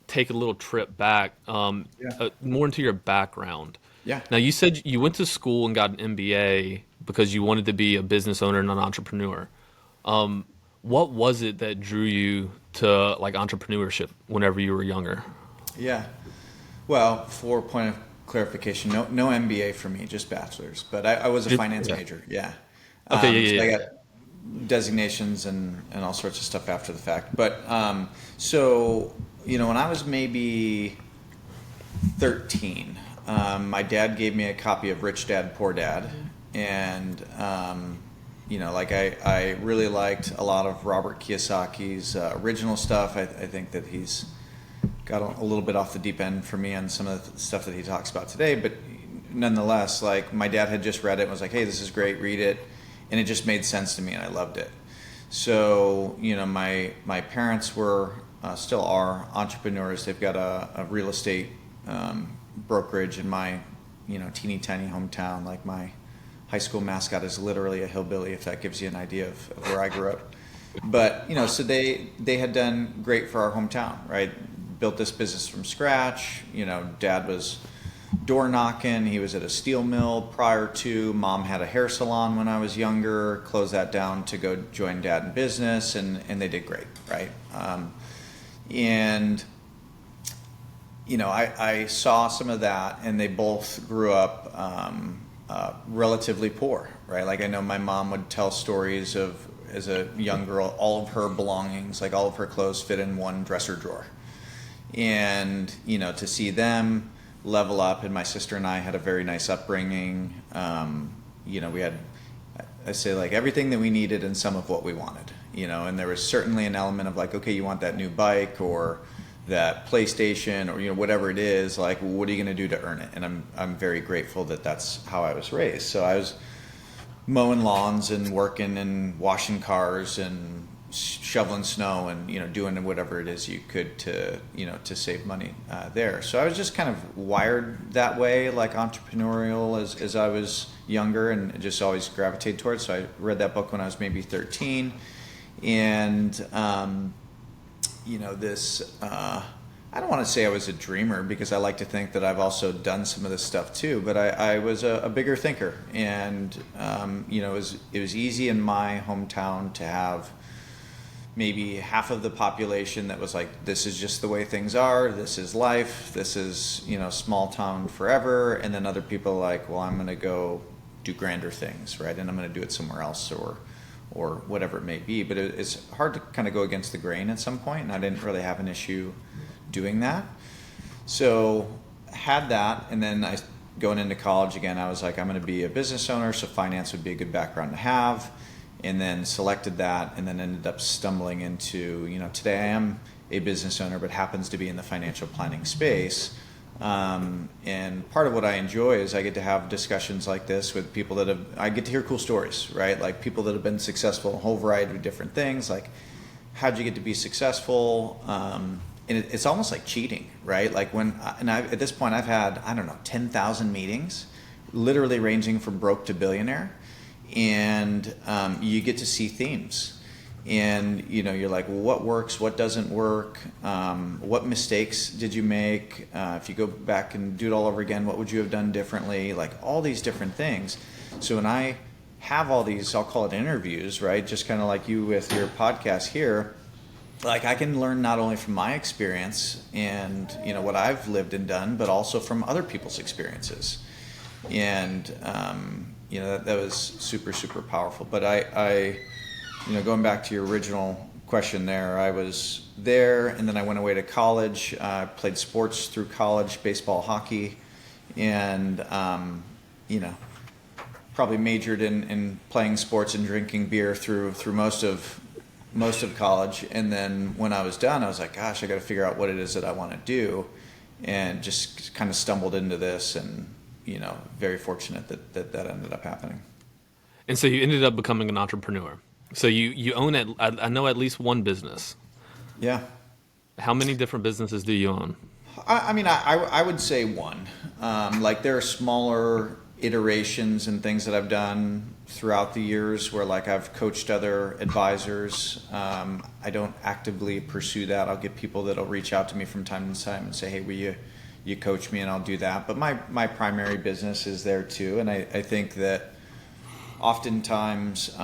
take a little trip back, Yeah. more into your background. Yeah. Now, you said you went to school and got an MBA because you wanted to be a business owner and an entrepreneur. What was it that drew you to like entrepreneurship whenever you were younger? Yeah. Well, for point of clarification, no MBA for me, just bachelor's. But I was a finance Yeah. major. Yeah. Okay. So Yeah. I Yeah. got designations and all sorts of stuff after the fact. But so when I was maybe 13, my dad gave me a copy of Rich Dad Poor Dad, and like I really liked a lot of Robert Kiyosaki's original stuff. I think that he's got a little bit off the deep end for me on some of the stuff that he talks about today, but nonetheless, like my dad had just read it and was like, "Hey, this is great, read it," and it just made sense to me, and I loved it. So my parents were still are entrepreneurs. They've got a real estate brokerage in my teeny tiny hometown. Like my high school mascot is literally a hillbilly, if that gives you an idea of where I grew up. But so they had done great for our hometown, right? Built this business from scratch. Dad was door knocking. He was at a steel mill prior to. Mom had a hair salon when I was younger. Closed that down to go join dad in business, and they did great, right? And I saw some of that, and they both grew up relatively poor, right? Like I know my mom would tell stories of as a young girl, all of her belongings, like all of her clothes, fit in one dresser drawer, and to see them level up, and my sister and I had a very nice upbringing. We had, I say, like everything that we needed and some of what we wanted, and there was certainly an element of like, okay, you want that new bike or that PlayStation or whatever it is, like what are you going to do to earn it? And I'm very grateful that that's how I was raised. So I was mowing lawns and working and washing cars and shoveling snow and doing whatever it is you could to save money there. So I was just kind of wired that way, like entrepreneurial as I was younger, and just always gravitated towards. So I read that book when I was maybe 13, and this. I don't want to say I was a dreamer, because I like to think that I've also done some of this stuff too, but I was a bigger thinker, and it was easy in my hometown to have maybe half of the population that was like, this is just the way things are, this is life, this is small town forever, and then other people like, well, I'm going to go do grander things, right, and I'm going to do it somewhere else, or whatever it may be. But it's hard to kind of go against the grain at some point, and I didn't really have an issue doing that. So had that, and then going into college again, I was like, I'm going to be a business owner, so finance would be a good background to have, and then selected that, and then ended up stumbling into, today I am a business owner, but happens to be in the financial planning space. And part of what I enjoy is I get to have discussions like this with people I get to hear cool stories, right? Like people that have been successful in a whole variety of different things, like how'd you get to be successful? And it's almost like cheating, right? Like at this point I've had, 10,000 meetings, literally ranging from broke to billionaire. And you get to see themes, and you're like, well, what works, what doesn't work, what mistakes did you make, if you go back and do it all over again, what would you have done differently, like all these different things. So when I have all these, I'll call it interviews, right, just kind of like you with your podcast here, like I can learn not only from my experience and what I've lived and done, but also from other people's experiences. And that was super, super powerful. But I going back to your original question there, I was there, and then I went away to college, played sports through college, baseball, hockey, and probably majored in playing sports and drinking beer through most of most of college. And then when I was done, I was like, gosh, I got to figure out what it is that I want to do. And just kind of stumbled into this, and, very fortunate that ended up happening. And so you ended up becoming an entrepreneur. So you own I know at least one business. Yeah. How many different businesses do you own? I mean, I would say one. Like there are smaller iterations and things that I've done throughout the years where like I've coached other advisors. I don't actively pursue that. I'll get people that'll reach out to me from time to time and say, hey, will you coach me, and I'll do that. But my primary business is there too. And I think that oftentimes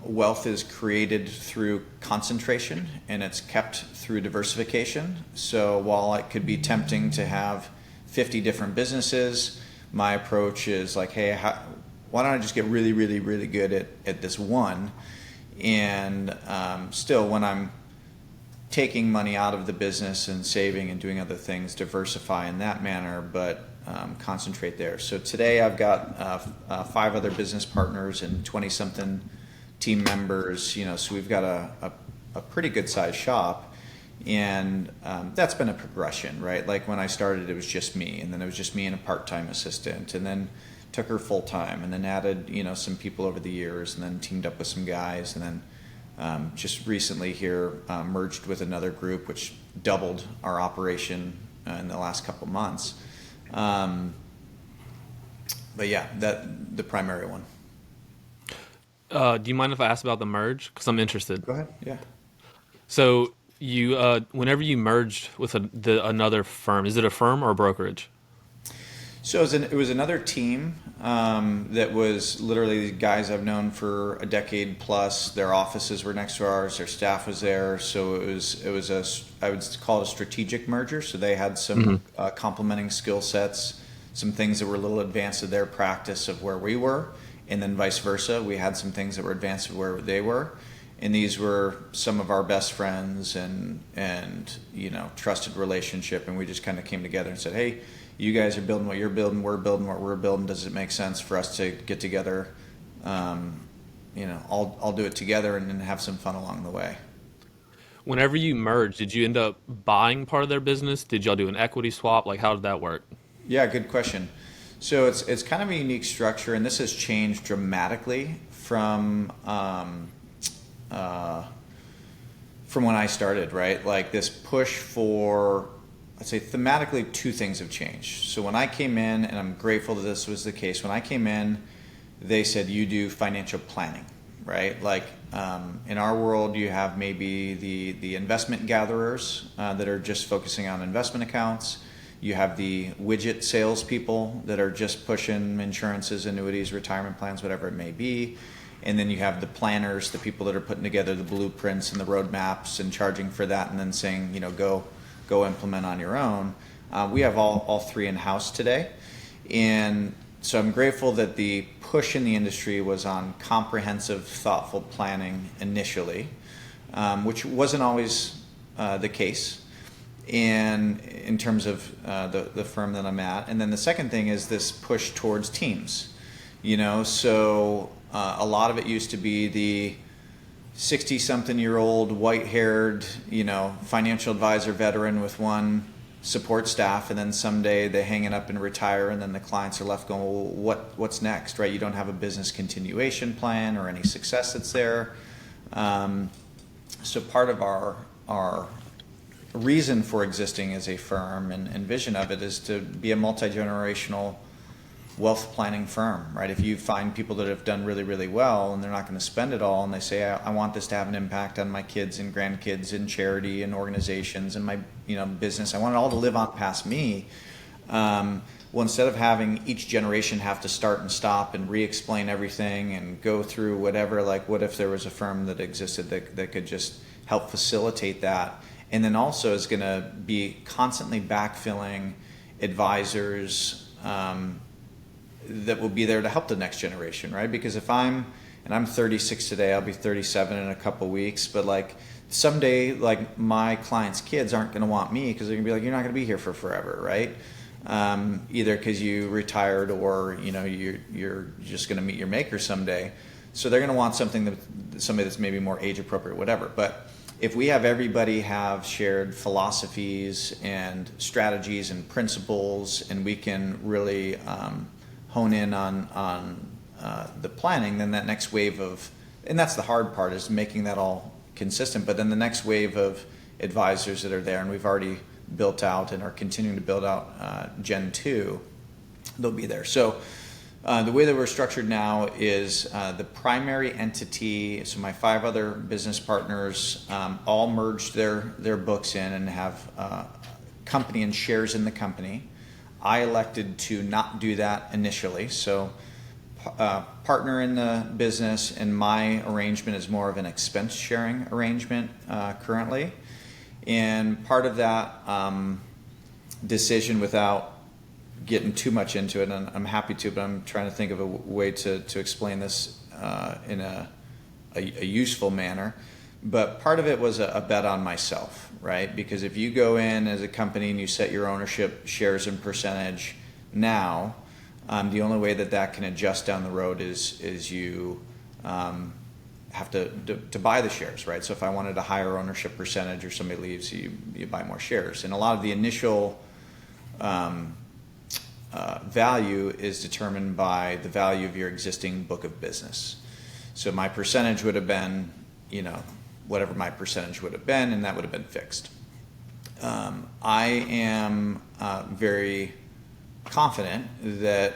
wealth is created through concentration and it's kept through diversification. So while it could be tempting to have 50 different businesses, my approach is like, hey, why don't I just get really, really, really good at this one? And still, when I'm taking money out of the business and saving and doing other things, diversify in that manner, but concentrate there. So today I've got 5 other business partners and 20-something team members. So we've got a pretty good sized shop. And that's been a progression, right? Like when I started, it was just me, and then it was just me and a part-time assistant, and then took her full-time, and then added, some people over the years, and then teamed up with some guys, and then just recently here merged with another group, which doubled our operation in the last couple months. But yeah, the primary one. Do you mind if I ask about the merge? Because I'm interested. Go ahead. Yeah. So you, whenever you merged with another firm, is it a firm or a brokerage? So it was another team that was literally guys I've known for a decade plus. Their offices were next to ours. Their staff was there. So it was I would call it a strategic merger. So they had some complementing skill sets, some things that were a little advanced of their practice of where we were, and then vice versa. We had some things that were advanced of where they were. And these were some of our best friends and trusted relationship. And we just kind of came together and said, hey, you guys are building what you're building, we're building what we're building. Does it make sense for us to get together? I'll do it together and then have some fun along the way. Whenever you merged, did you end up buying part of their business? Did y'all do an equity swap? Like, how did that work? Yeah, good question. So it's kind of a unique structure, and this has changed dramatically from when I started, right? Like this push for, I'd say thematically, 2 things have changed. So when I came in, and I'm grateful that this was the case, when I came in, they said, you do financial planning, right? Like in our world, you have maybe the investment gatherers that are just focusing on investment accounts. You have the widget salespeople that are just pushing insurances, annuities, retirement plans, whatever it may be. And then you have the planners, the people that are putting together the blueprints and the roadmaps and charging for that, and then saying, go implement on your own. We have all 3 in-house today. And so I'm grateful that the push in the industry was on comprehensive, thoughtful planning initially, which wasn't always the case and in terms of the firm that I'm at. And then the second thing is this push towards teams. So a lot of it used to be the 60-something-year-old, white-haired, financial advisor veteran with one support staff, and then someday they hang it up and retire, and then the clients are left going, well, what's next, right? You don't have a business continuation plan or any success that's there. So part of our reason for existing as a firm and vision of it is to be a multi-generational wealth planning firm, right? If you find people that have done really, really well and they're not going to spend it all, and they say, I want this to have an impact on my kids and grandkids and charity and organizations and my business, I want it all to live on past me. Well, instead of having each generation have to start and stop and re-explain everything and go through whatever, like what if there was a firm that existed that could just help facilitate that, and then also is going to be constantly backfilling advisors that will be there to help the next generation, right? Because if I'm 36 today, I'll be 37 in a couple weeks, but like someday, like my clients' kids aren't going to want me because they're going to be like, you're not going to be here for forever, right? Either because you retired or you're just going to meet your maker someday. So they're going to want somebody that's maybe more age appropriate, whatever. But if we have everybody have shared philosophies and strategies and principles, and we can really hone in on the planning, then that next wave of, and that's the hard part, is making that all consistent. But then the next wave of advisors that are there, and we've already built out and are continuing to build out Gen 2, they'll be there. So the way that we're structured now is the primary entity, so my 5 other business partners all merged their books in and have company and shares in the company. I elected to not do that initially, so partner in the business, and my arrangement is more of an expense sharing arrangement currently. And part of that decision, without getting too much into it, and I'm happy to, but I'm trying to think of a way to explain this in a useful manner. But part of it was a bet on myself, right? Because if you go in as a company and you set your ownership shares and percentage now, the only way that can adjust down the road is you have to buy the shares, right? So if I wanted a higher ownership percentage or somebody leaves, you buy more shares. And a lot of the initial value is determined by the value of your existing book of business. So my percentage would have been, whatever my percentage would have been, and that would have been fixed. I am very confident that,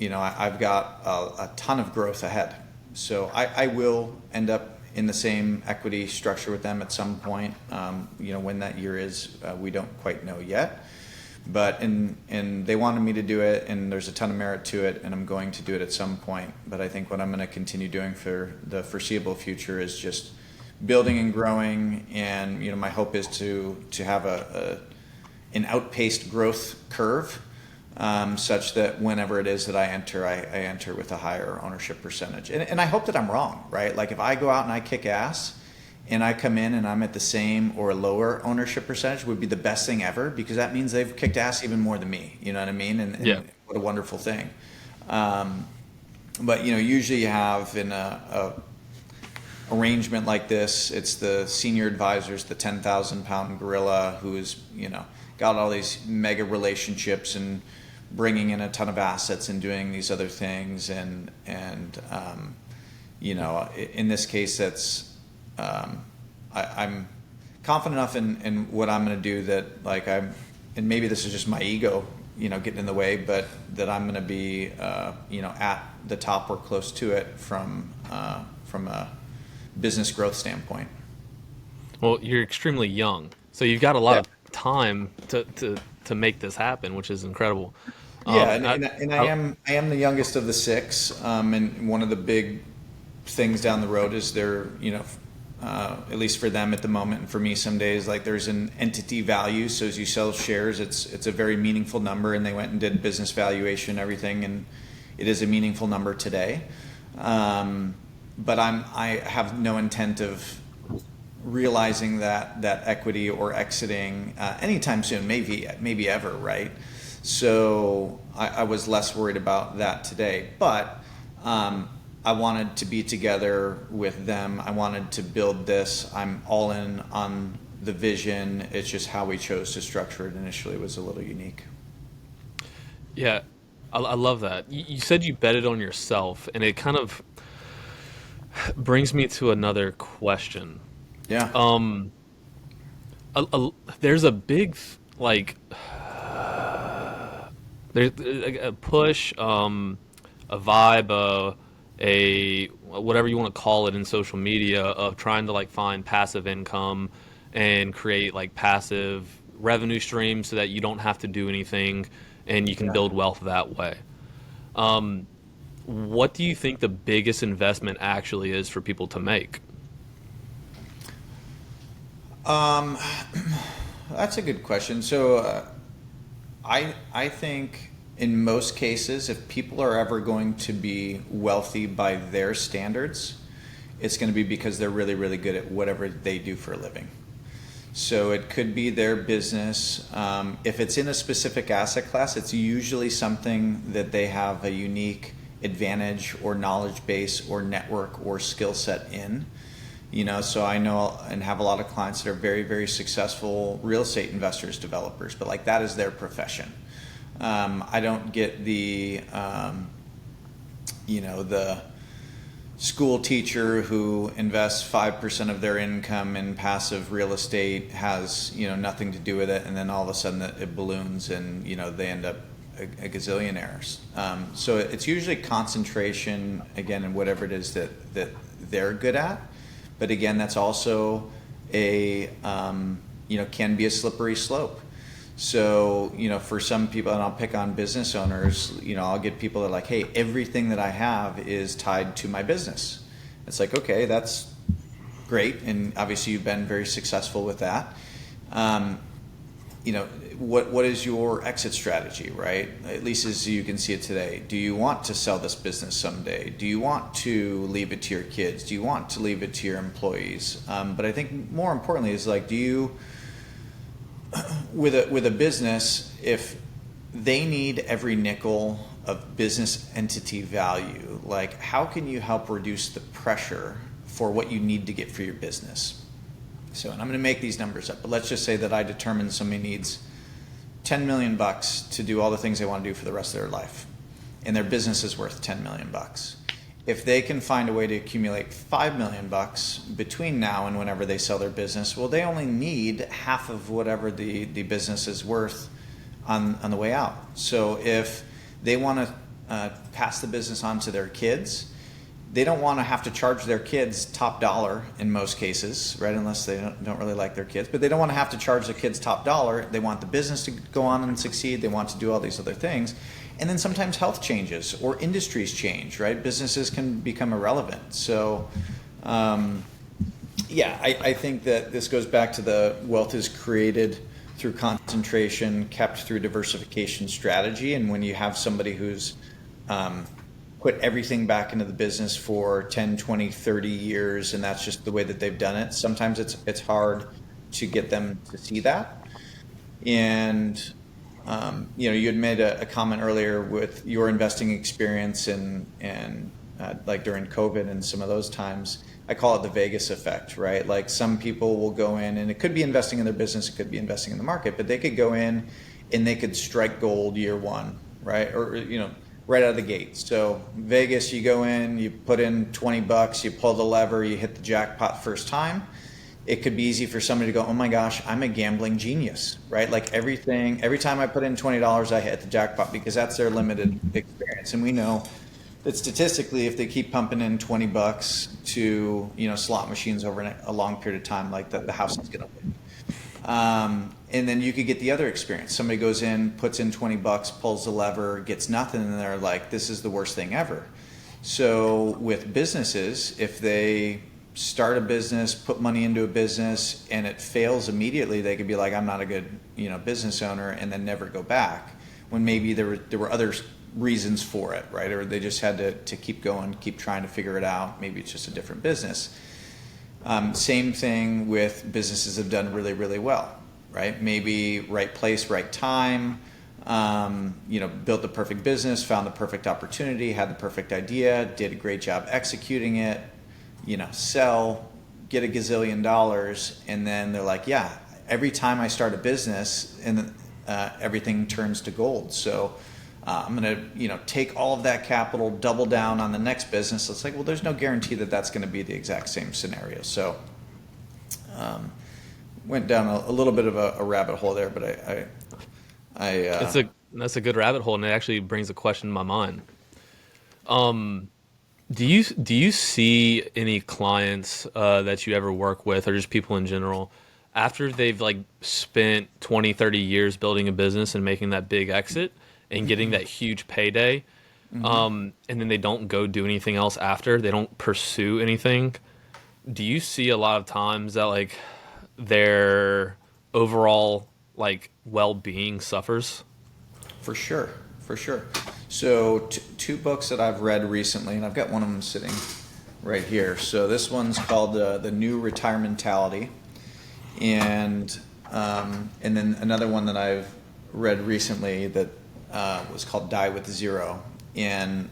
I've got a ton of growth ahead. So I will end up in the same equity structure with them at some point. When that year is, we don't quite know yet. But and they wanted me to do it, and there's a ton of merit to it, and I'm going to do it at some point. But I think what I'm going to continue doing for the foreseeable future is just building and growing, and my hope is to have an outpaced growth curve, such that whenever it is that I enter with a higher ownership percentage. And I hope that I'm wrong, right? Like if I go out and I kick ass, and I come in and I'm at the same or lower ownership percentage, would be the best thing ever, because that means they've kicked ass even more than me. You know what I mean? And yeah. What a wonderful thing. But usually you have in a arrangement like this, it's the senior advisors, the 10,000-pound gorilla who's got all these mega relationships and bringing in a ton of assets and doing these other things, and in this case that's. I'm confident enough in what I'm going to do that, and maybe this is just my ego, getting in the way, but that I'm going to be, at the top or close to it from a business growth standpoint. Well, you're extremely young, so you've got a lot of time to make this happen, which is incredible. Yeah, I am the youngest of the 6, and one of the big things down the road is there, at least for them at the moment, and for me some days, like there's an entity value. So as you sell shares, it's a very meaningful number, and they went and did business valuation and everything, and it is a meaningful number today. But I have no intent of realizing that equity or exiting anytime soon, maybe ever, right? So I was less worried about that today, but I wanted to be together with them. I wanted to build this. I'm all in on the vision. It's just how we chose to structure it initially was a little unique. Yeah, I love that. You said you betted on yourself, and it kind of brings me to another question. Yeah. There's a big there's a push, a vibe, a whatever you want to call it in social media, of trying to find passive income and create passive revenue streams so that you don't have to do anything and you can build wealth that way. What do you think the biggest investment actually is for people to make? That's a good question. So I think in most cases, if people are ever going to be wealthy by their standards, it's going to be because they're really, really good at whatever they do for a living. So it could be their business. If it's in a specific asset class, it's usually something that they have a unique advantage or knowledge base or network or skill set in. So I know and have a lot of clients that are very, very successful real estate investors, developers, but like that is their profession. I don't get the school teacher who invests 5% of their income in passive real estate, has nothing to do with it, and then all of a sudden it balloons and they end up a gazillionaires. So it's usually concentration again in whatever it is that they're good at. But again, that's also can be a slippery slope. So, for some people, and I'll pick on business owners, I'll get people that are like, hey, everything that I have is tied to my business. It's like, okay, that's great. And obviously you've been very successful with that. What is your exit strategy, right? At least as you can see it today. Do you want to sell this business someday? Do you want to leave it to your kids? Do you want to leave it to your employees? But I think more importantly is like, do you, with a business, if they need every nickel of business entity value, like how can you help reduce the pressure for what you need to get for your business? So, and I'm going to make these numbers up, but let's just say that I determine somebody needs $10 million to do all the things they want to do for the rest of their life, and their business is worth $10 million. If they can find a way to accumulate $5 million between now and whenever they sell their business, well, they only need half of whatever the business is worth on the way out. So if they want to pass the business on to their kids, they don't want to have to charge their kids top dollar in most cases, right? Unless they don't really like their kids. But they don't want to have to charge their kids top dollar. They want the business to go on and succeed. They want to do all these other things. And then sometimes health changes or industries change, right? Businesses can become irrelevant. So, I think that this goes back to the wealth is created through concentration, kept through diversification strategy. And when you have somebody who's put everything back into the business for 10, 20, 30 years, and that's just the way that they've done it, sometimes it's hard to get them to see that. And you had made a comment earlier with your investing experience and like during COVID and some of those times. I call it the Vegas effect, right? Like some people will go in, and it could be investing in their business, it could be investing in the market, but they could go in and they could strike gold year one, right? Or right out of the gate. So Vegas, you go in, you put in $20, you pull the lever, you hit the jackpot first time. It could be easy for somebody to go, oh my gosh, I'm a gambling genius, right? Like every time I put in $20, I hit the jackpot, because that's their limited experience. And we know that statistically, if they keep pumping in $20 to slot machines over a long period of time, like the house is going to win. And then you could get the other experience. Somebody goes in, puts in $20, pulls the lever, gets nothing, and they're like, this is the worst thing ever. So with businesses, if they start a business, put money into a business, and it fails immediately, they could be like, I'm not a good business owner, and then never go back, when maybe there were other reasons for it, right? Or they just had to keep going, keep trying to figure it out. Maybe it's just a different business. Same thing with businesses that have done really, really well, right? Maybe right place, right time, built the perfect business, found the perfect opportunity, had the perfect idea, did a great job executing it, sell, get $1 gazillion, and then they're like, yeah, every time I start a business, and everything turns to gold. So I'm going to take all of that capital, double down on the next business. It's like, well, there's no guarantee that that's going to be the exact same scenario. So went down a little bit of a rabbit hole there, but that's a good rabbit hole, and it actually brings a question to my mind. Do you see any clients that you ever work with, or just people in general, after they've like spent 20, 30 years building a business and making that big exit and getting that huge payday, and then they don't go do anything else after, they don't pursue anything? Do you see a lot of times that like their overall like well-being suffers? For sure. So two books that I've read recently, and I've got one of them sitting right here. So this one's called The New Retirement Mentality, and then another one that I've read recently that was called Die with Zero. And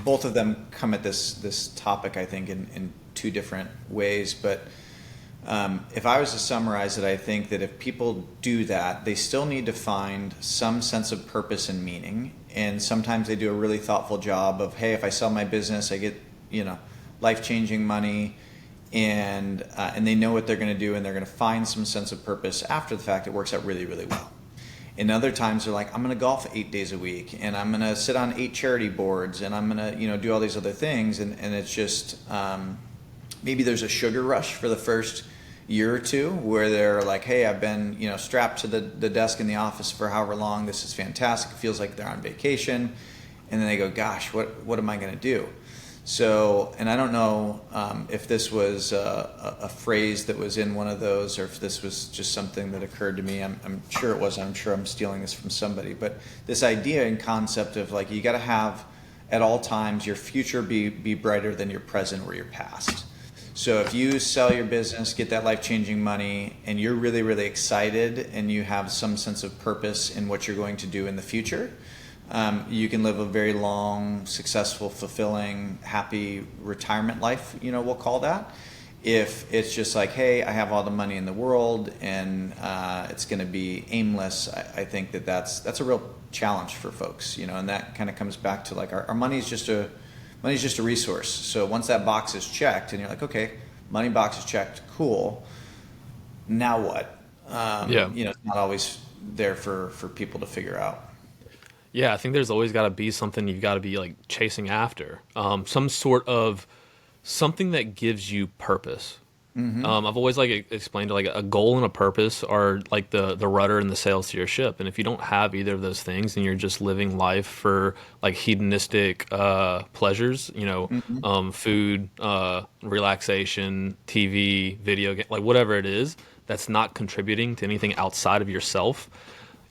both of them come at this topic, I think, in two different ways. But if I was to summarize it, I think that if people do that, they still need to find some sense of purpose and meaning. And sometimes they do a really thoughtful job of, hey, if I sell my business, I get, life-changing money, and they know what they're going to do, and they're going to find some sense of purpose after the fact. It works out really, really well. And other times they're like, I'm going to golf 8 days a week, and I'm going to sit on 8 charity boards, and I'm going to, do all these other things. And it's just, maybe there's a sugar rush for the first year or two where they're like, hey, I've been, strapped to the desk in the office for however long. This is fantastic. It feels like they're on vacation. And then they go, gosh, what am I going to do? So, and I don't know if this was a phrase that was in one of those, or if this was just something that occurred to me. I'm sure it wasn't. I'm sure I'm stealing this from somebody. But this idea and concept of like, you got to have at all times your future be brighter than your present or your past. So if you sell your business, get that life-changing money, and you're really, really excited, and you have some sense of purpose in what you're going to do in the future, you can live a very long, successful, fulfilling, happy retirement life, we'll call that. If it's just like, hey, I have all the money in the world, and it's going to be aimless, I think that's a real challenge for folks, and that kind of comes back to like our money is just a resource. So once that box is checked, and you're like, okay, money box is checked, cool. Now what? It's not always there for people to figure out. Yeah, I think there's always got to be something you've got to be like chasing after. Some sort of something that gives you purpose. Mm-hmm. I've always explained to like a goal and a purpose are like the rudder and the sails to your ship. And if you don't have either of those things, and you're just living life for like hedonistic pleasures, food, relaxation, TV, video game, like whatever it is, that's not contributing to anything outside of yourself,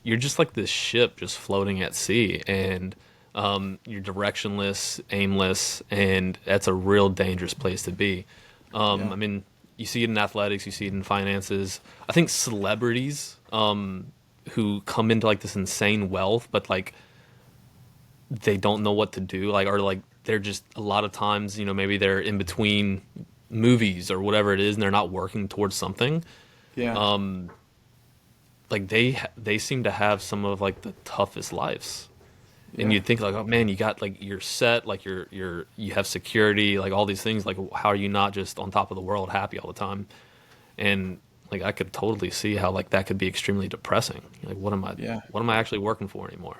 you're just like this ship just floating at sea, and you're directionless, aimless, and that's a real dangerous place to be. I mean, you see it in athletics, you see it in finances. I think celebrities who come into like this insane wealth, but like they don't know what to do, like, or like they're just a lot of times, maybe they're in between movies or whatever it is, and they're not working towards something. Yeah. Like they seem to have some of like the toughest lives. And you'd think like, oh man, you got like you're set, like you have security, like all these things. Like, how are you not just on top of the world, happy all the time? And like I could totally see how like that could be extremely depressing. Like, what am I actually working for anymore?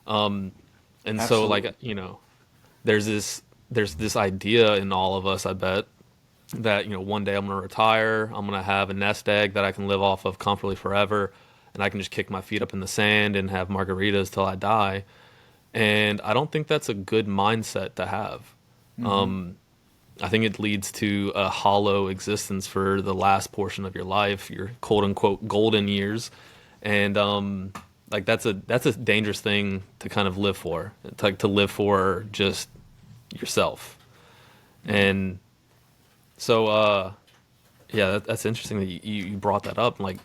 And Absolutely. So like there's this idea in all of us, I bet, that one day I'm gonna retire, I'm gonna have a nest egg that I can live off of comfortably forever, and I can just kick my feet up in the sand and have margaritas till I die. And I don't think that's a good mindset to have. Mm-hmm. I think it leads to a hollow existence for the last portion of your life, your quote unquote golden years. And like that's a dangerous thing to kind of live for. It's like to live for just yourself. And so that's interesting that you brought that up. Like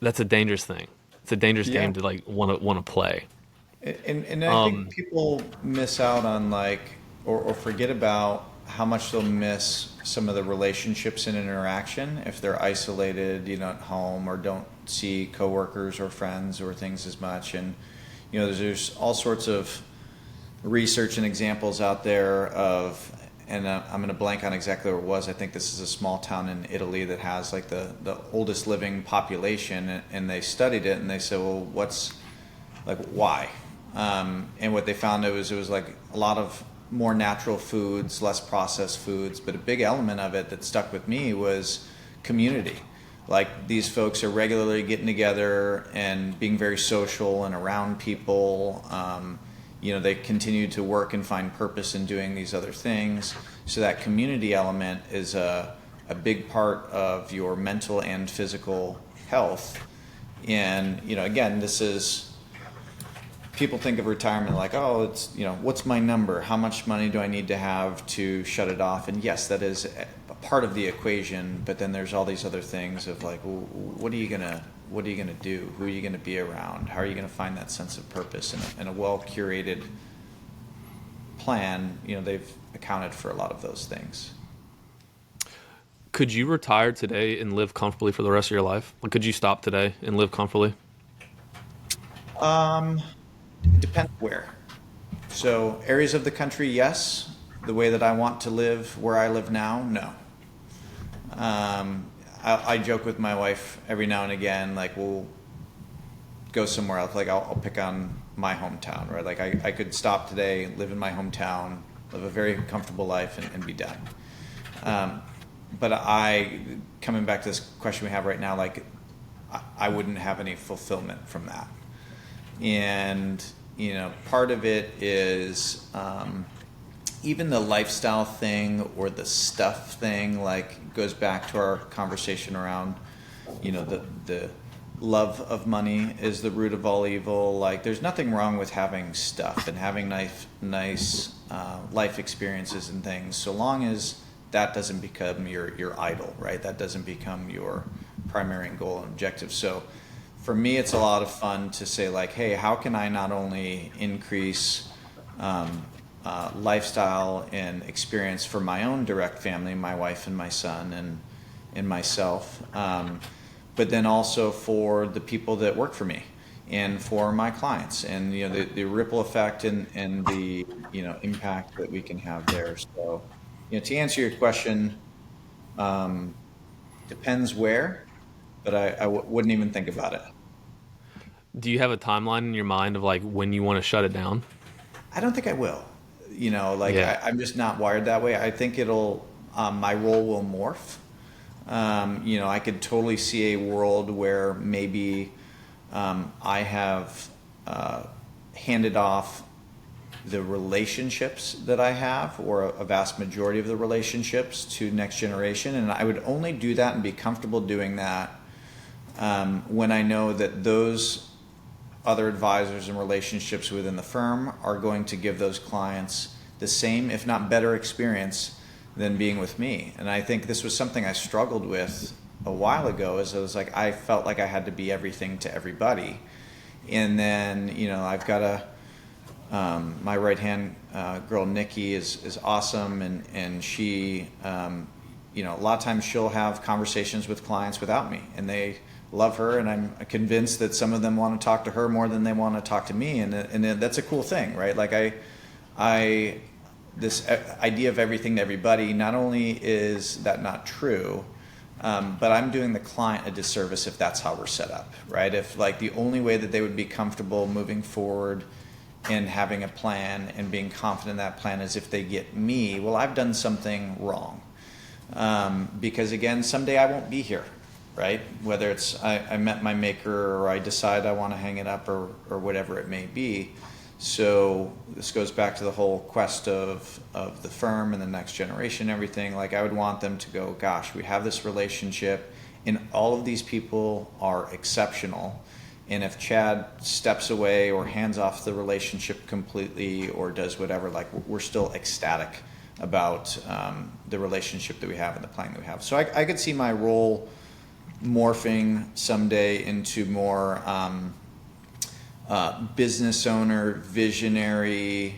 that's a dangerous thing. It's a dangerous game to like want to play. And I think people miss out on like or forget about how much they'll miss some of the relationships and interaction if they're isolated, at home, or don't see coworkers or friends or things as much. And there's all sorts of research and examples out there of, and I'm going to blank on exactly where it was. I think this is a small town in Italy that has like the oldest living population, and they studied it, and they said, well, why? And what they found it was like a lot of more natural foods, less processed foods, but a big element of it that stuck with me was community. Like these folks are regularly getting together and being very social and around people. They continue to work and find purpose in doing these other things. So that community element is a big part of your mental and physical health. And, again, this is, people think of retirement like, oh, it's, what's my number? How much money do I need to have to shut it off? And yes, that is a part of the equation. But then there's all these other things of like, well, what are you going to what are you going to do? Who are you going to be around? How are you going to find that sense of purpose? And a well-curated plan, they've accounted for a lot of those things. Could you retire today and live comfortably for the rest of your life? Like, could you stop today and live comfortably? Um, Depends where. So areas of the country, yes. The way that I want to live where I live now, no. I joke with my wife every now and again, like we'll go somewhere else. Like I'll pick on my hometown, right? Like I could stop today, live in my hometown, live a very comfortable life, and be done. Um, but coming back to this question we have right now, like I wouldn't have any fulfillment from that. And part of it is even the lifestyle thing or the stuff thing, like goes back to our conversation around the love of money is the root of all evil. Like there's nothing wrong with having stuff and having nice life experiences and things, so long as that doesn't become your idol, right? That doesn't become your primary goal and objective. So for me, it's a lot of fun to say like, hey, how can I not only increase lifestyle and experience for my own direct family, my wife and my son and myself, but then also for the people that work for me and for my clients, and the ripple effect and the impact that we can have there. So to answer your question, depends where, but I wouldn't even think about it. Do you have a timeline in your mind of like when you want to shut it down? I don't think I will. Yeah. I'm just not wired that way. I think my role will morph. I could totally see a world where maybe I have handed off the relationships that I have, or a vast majority of the relationships, to next generation. And I would only do that and be comfortable doing that when I know that those other advisors and relationships within the firm are going to give those clients the same, if not better, experience than being with me. And I think this was something I struggled with a while ago, is I felt like I had to be everything to everybody. And then, I've got my right hand girl, Nikki, is awesome. And she, a lot of times she'll have conversations with clients without me, and they love her, and I'm convinced that some of them want to talk to her more than they want to talk to me, and that's a cool thing, right? Like this idea of everything to everybody, not only is that not true, but I'm doing the client a disservice if that's how we're set up, right? If like the only way that they would be comfortable moving forward and having a plan and being confident in that plan is if they get me, well, I've done something wrong, because again, someday I won't be here. Right? Whether it's I met my maker, or I decide I want to hang it up, or whatever it may be. So this goes back to the whole quest of the firm and the next generation, everything. Like I would want them to go, gosh, we have this relationship and all of these people are exceptional. And if Chad steps away or hands off the relationship completely or does whatever, like we're still ecstatic about the relationship that we have and the plan that we have. So I could see my role morphing someday into more business owner, visionary,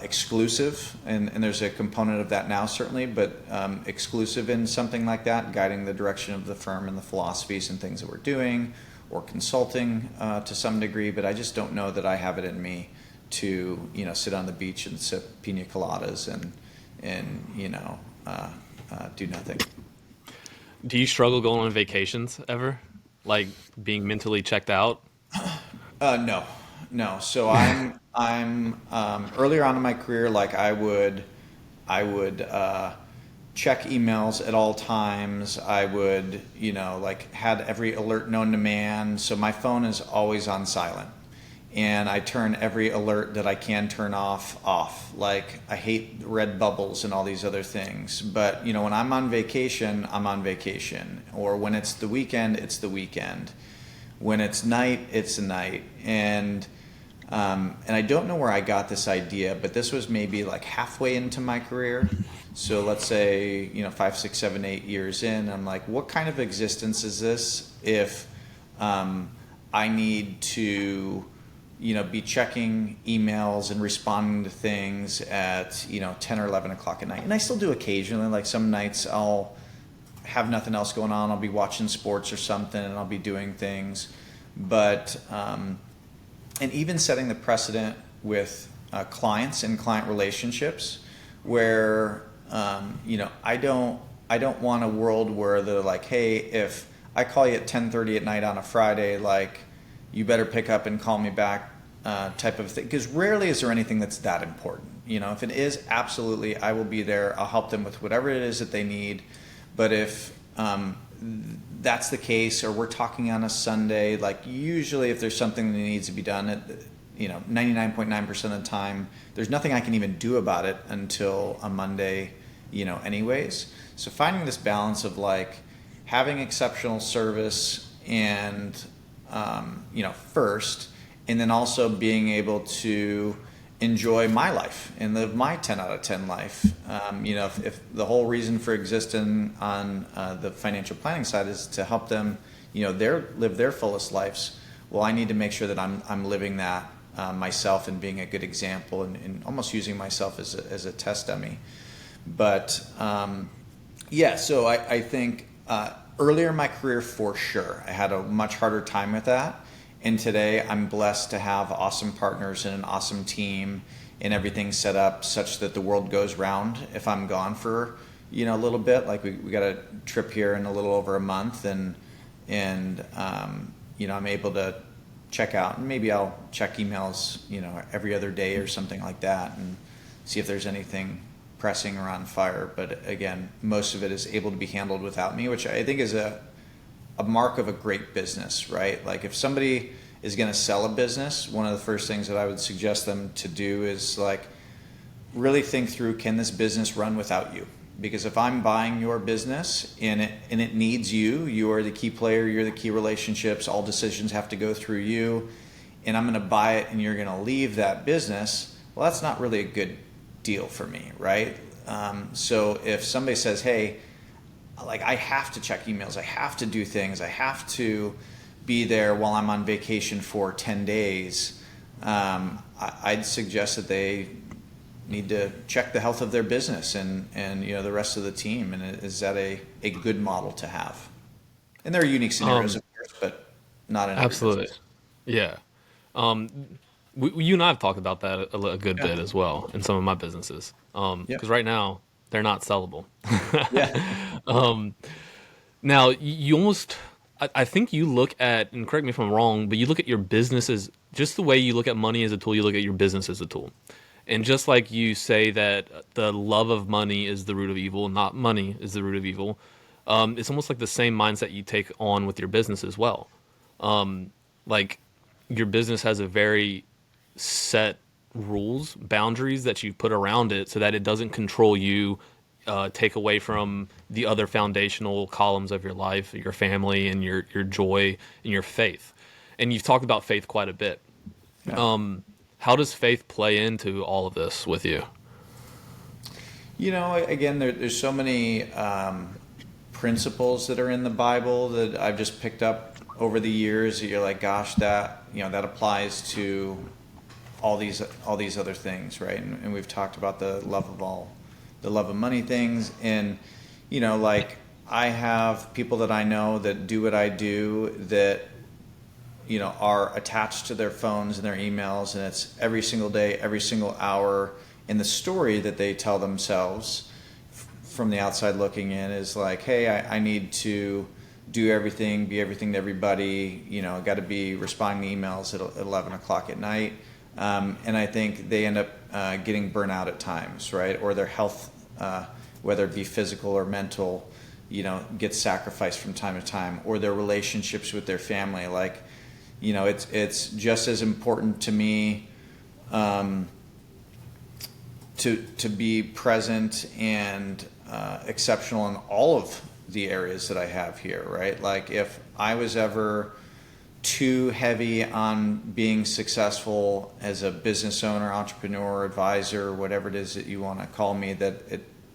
exclusive, and there's a component of that now certainly, but exclusive in something like that, guiding the direction of the firm and the philosophies and things that we're doing, or consulting to some degree. But I just don't know that I have it in me to sit on the beach and sip pina coladas and do nothing. Do you struggle going on vacations ever? Like being mentally checked out? No. So I'm earlier on in my career, like I would check emails at all times. I would, like had every alert known to man. So my phone is always on silent. And I turn every alert that I can turn off. Like I hate red bubbles and all these other things. But when I'm on vacation, I'm on vacation. Or when it's the weekend, it's the weekend. When it's night, it's the night. And And I don't know where I got this idea, but this was maybe like halfway into my career. So let's say, 5, 6, 7, 8 years in, I'm like, what kind of existence is this if I need to, be checking emails and responding to things at, 10 or 11 o'clock at night. And I still do occasionally, like some nights I'll have nothing else going on. I'll be watching sports or something and I'll be doing things. But, and even setting the precedent with clients and client relationships where, I don't want a world where they're like, hey, if I call you at 10:30 at night on a Friday, like you better pick up and call me back, type of thing. Because rarely is there anything that's that important. If it is, absolutely, I will be there. I'll help them with whatever it is that they need. But if that's the case, or we're talking on a Sunday, like usually if there's something that needs to be done, 99.9% of the time, there's nothing I can even do about it until a Monday, anyways. So finding this balance of like having exceptional service and, first, and then also being able to enjoy my life and live my 10 out of 10 life. If the whole reason for existing on the financial planning side is to help them, live their fullest lives, well, I need to make sure that I'm living that myself and being a good example and almost using myself as a test dummy. But so I think earlier in my career, for sure, I had a much harder time with that. And today I'm blessed to have awesome partners and an awesome team and everything set up such that the world goes round if I'm gone for, a little bit. Like we got a trip here in a little over a month and I'm able to check out, and maybe I'll check emails, every other day or something like that and see if there's anything pressing or on fire. But again, most of it is able to be handled without me, which I think is a mark of a great business, right? Like if somebody is going to sell a business, one of the first things that I would suggest them to do is like really think through, can this business run without you? Because if I'm buying your business and it needs you, you are the key player, you're the key relationships, all decisions have to go through you, and I'm going to buy it and you're going to leave that business, well, that's not really a good deal for me, right? So if somebody says, hey, like I have to check emails, I have to do things, I have to be there while I'm on vacation for 10 days, I'd suggest that they need to check the health of their business and the rest of the team. And is that a good model to have? And there are unique scenarios, of course, but not in every Absolutely. business. Yeah. You and I have talked about that a good bit as well in some of my businesses. Yeah. Because right now they're not sellable. Yeah. Now you almost, I think you look at, and correct me if I'm wrong, but you look at your business as just the way you look at money as a tool. You look at your business as a tool, and just like you say that the love of money is the root of evil, not money is the root of evil. It's almost like the same mindset you take on with your business as well. Like your business has a very set rules, boundaries that you put around it so that it doesn't control you, take away from the other foundational columns of your life, your family and your joy and your faith. And you've talked about faith quite a bit. Yeah. How does faith play into all of this with you? Again, there's so many principles that are in the Bible that I've just picked up over the years that you're like, gosh, that applies to all these other things, right? And we've talked about the love of money things, and like I have people that I know that do what I do that are attached to their phones and their emails, and it's every single day, every single hour, and the story that they tell themselves from the outside looking in is like, hey, I need to do everything, be everything to everybody, I got to be responding to emails at 11 o'clock at night. And I think they end up getting burnt out at times, right? Or their health, whether it be physical or mental, gets sacrificed from time to time, or their relationships with their family. Like, it's just as important to me to be present and exceptional in all of the areas that I have here, right? Like if I was ever too heavy on being successful as a business owner, entrepreneur, advisor, whatever it is that you want to call me, that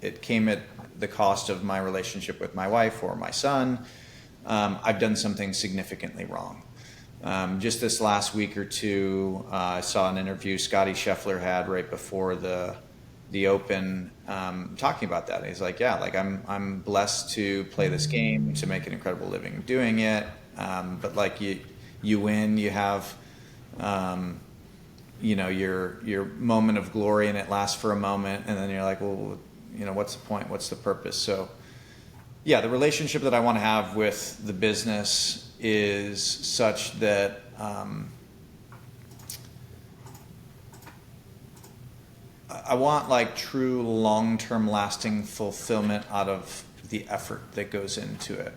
it came at the cost of my relationship with my wife or my son, I've done something significantly wrong. Just this last week or two, I saw an interview Scotty Scheffler had right before the Open, talking about that. He's like, yeah, like I'm blessed to play this game, to make an incredible living doing it. But like you win, you have, your moment of glory, and it lasts for a moment, and then you're like, well, what's the point? What's the purpose? So, yeah, the relationship that I want to have with the business is such that I want like true long-term lasting fulfillment out of the effort that goes into it,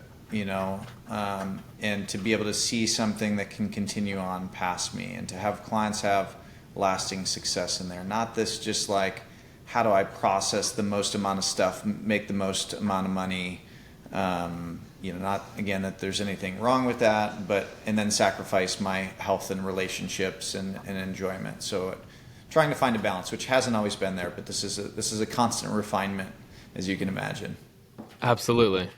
and to be able to see something that can continue on past me, and to have clients have lasting success in there. Not this just like, how do I process the most amount of stuff, make the most amount of money, not again that there's anything wrong with that, and then sacrifice my health and relationships and enjoyment. So trying to find a balance, which hasn't always been there, but this is a constant refinement, as you can imagine. Absolutely.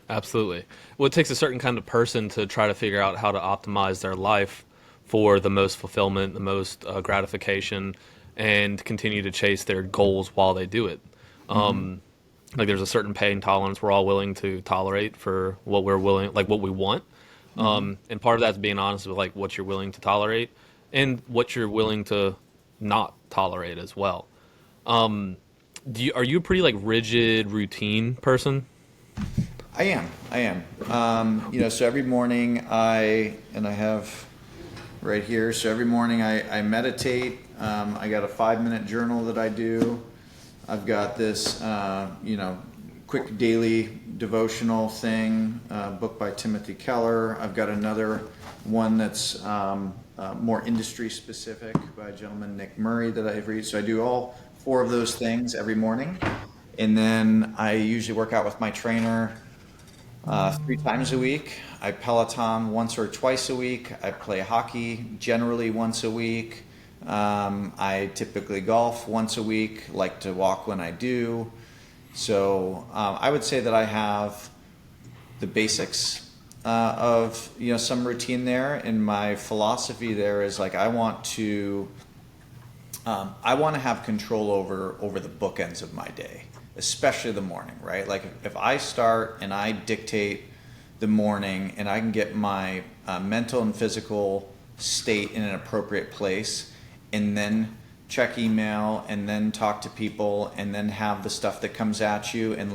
Well, it takes a certain kind of person to try to figure out how to optimize their life for the most fulfillment, the most gratification, and continue to chase their goals while they do it. Like there's a certain pain tolerance we're all willing to tolerate for what we're willing, like what we want. And part of that's being honest with like what you're willing to tolerate and what you're willing to not tolerate as well. Are you a pretty like rigid routine person? I am. So every morning I have right here. So every morning I meditate. I got a 5-minute journal that I do. I've got this, quick daily devotional thing, book by Timothy Keller. I've got another one that's more industry specific by a gentleman, Nick Murray, that I read. So I do all 4 of those things every morning. And then I usually work out with my trainer 3 times a week. I Peloton once or twice a week. I play hockey generally once a week. I typically golf once a week, like to walk when I do. So I would say that I have the basics of some routine there, and my philosophy there is like I want to have control over the bookends of my day, especially the morning, right? Like if I start and I dictate the morning and I can get my mental and physical state in an appropriate place, and then check email and then talk to people and then have the stuff that comes at you and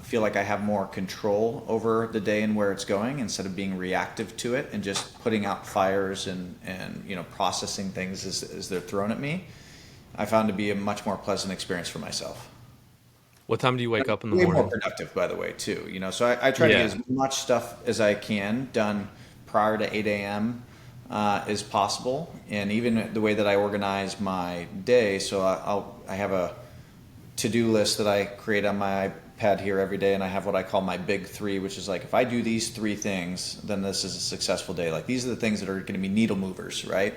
feel like I have more control over the day and where it's going, instead of being reactive to it and just putting out fires and processing things as they're thrown at me, I found to be a much more pleasant experience for myself. What time do you wake up in the Way morning? more productive, by the way, too. So I try to get as much stuff as I can done prior to 8 a.m. As possible, and even the way that I organize my day. So I have a to-do list that I create on my iPad here every day, and I have what I call my big 3, which is like if I do these 3 things, then this is a successful day. Like these are the things that are going to be needle movers, right?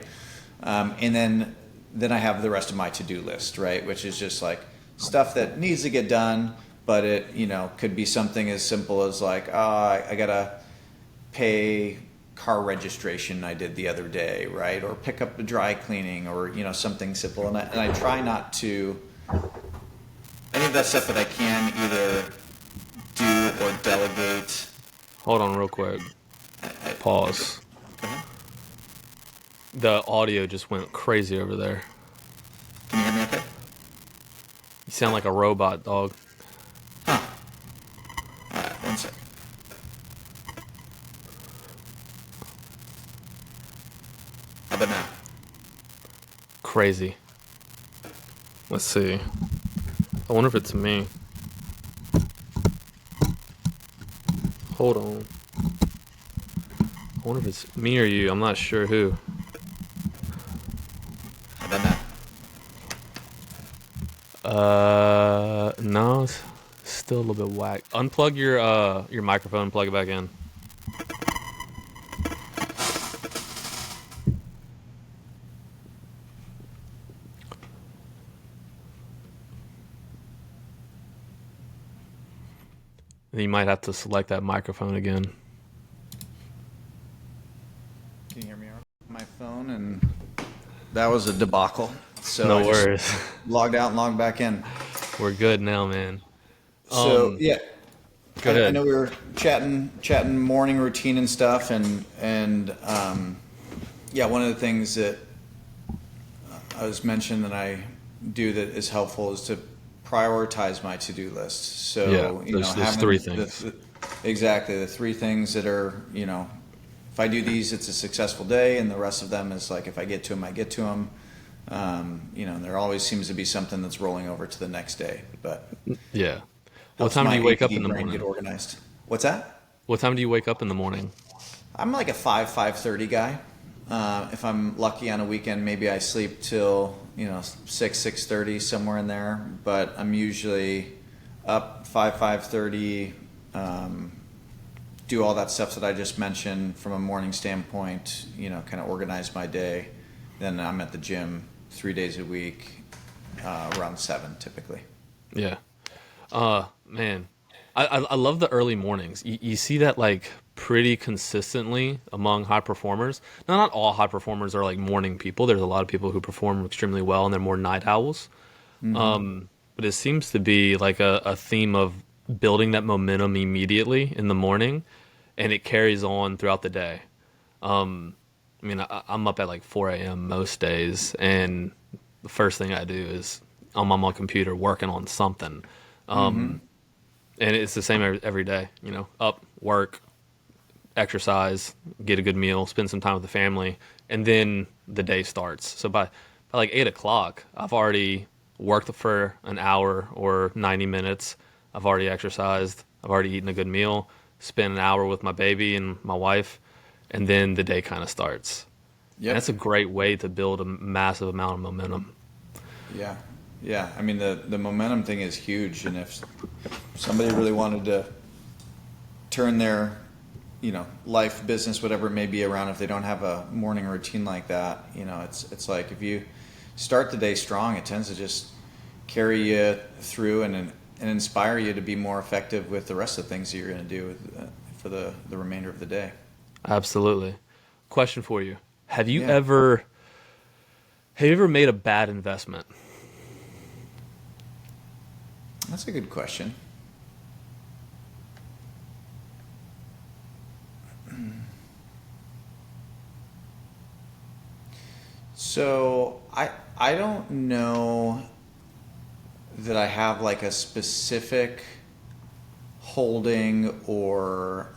And then I have the rest of my to-do list, right, which is just like stuff that needs to get done, but it could be something as simple as like I gotta pay car registration I did the other day, right? Or pick up the dry cleaning, or something simple. And I try not to any of that stuff that I can either do or delegate. Hold on real quick. Pause. The audio just went crazy over there. Can you hear me okay? You sound like a robot, dog. Huh. All right, one sec. How about now? Crazy. Let's see. I wonder if it's me. Hold on. I wonder if it's me or you. I'm not sure who. How about now? No, it's still a little bit whack. Unplug your microphone and plug it back in. And you might have to select that microphone again. Can you hear me on my phone? And that was a debacle. So No I just worries. logged out and logged back in. We're good now, man. So yeah, Go I ahead. know we were chatting morning routine and stuff, and yeah, one of the things that I was mentioned that I do that is helpful is to prioritize my to-do list. Yeah, So, there's three having things. exactly the three things that are, if I do these, it's a successful day, and the rest of them is like, if I get to them, I get to them. There always seems to be something that's rolling over to the next day, but Yeah. What helps time do my you wake up in ADD the brain get morning? organized. What's that? What time do you wake up in the morning? I'm like a 5:30 guy. If I'm lucky on a weekend, maybe I sleep till 6:30 somewhere in there. But I'm usually up 5:30. Do all that stuff that I just mentioned from a morning standpoint. Kind of organize my day. Then I'm at the gym 3 days a week, around 7 typically. Yeah. Man, I love the early mornings. You see that like pretty consistently among high performers. Now, not all high performers are like morning people. There's a lot of people who perform extremely well and they're more night owls. Mm-hmm. But it seems to be like a theme of building that momentum immediately in the morning, and it carries on throughout the day. I mean, I'm up at like 4 a.m. most days, and the first thing I do is I'm on my computer working on something. Mm-hmm. And it's the same every day, up, work, exercise, get a good meal, spend some time with the family, and then the day starts. So by like 8 o'clock, I've already worked for an hour or 90 minutes. I've already exercised. I've already eaten a good meal, spent an hour with my baby and my wife, and then the day kind of starts. And Yep. that's a great way to build a massive amount of momentum. Yeah. Yeah. I mean, the momentum thing is huge, and if somebody really wanted to turn their life, business, whatever it may be around, if they don't have a morning routine like that, it's like if you start the day strong, it tends to just carry you through and inspire you to be more effective with the rest of the things that you're going to do for the remainder of the day. Absolutely. Question for you. Have you Yeah, ever have you ever made a bad investment? that's a good question. So I don't know that I have like a specific holding or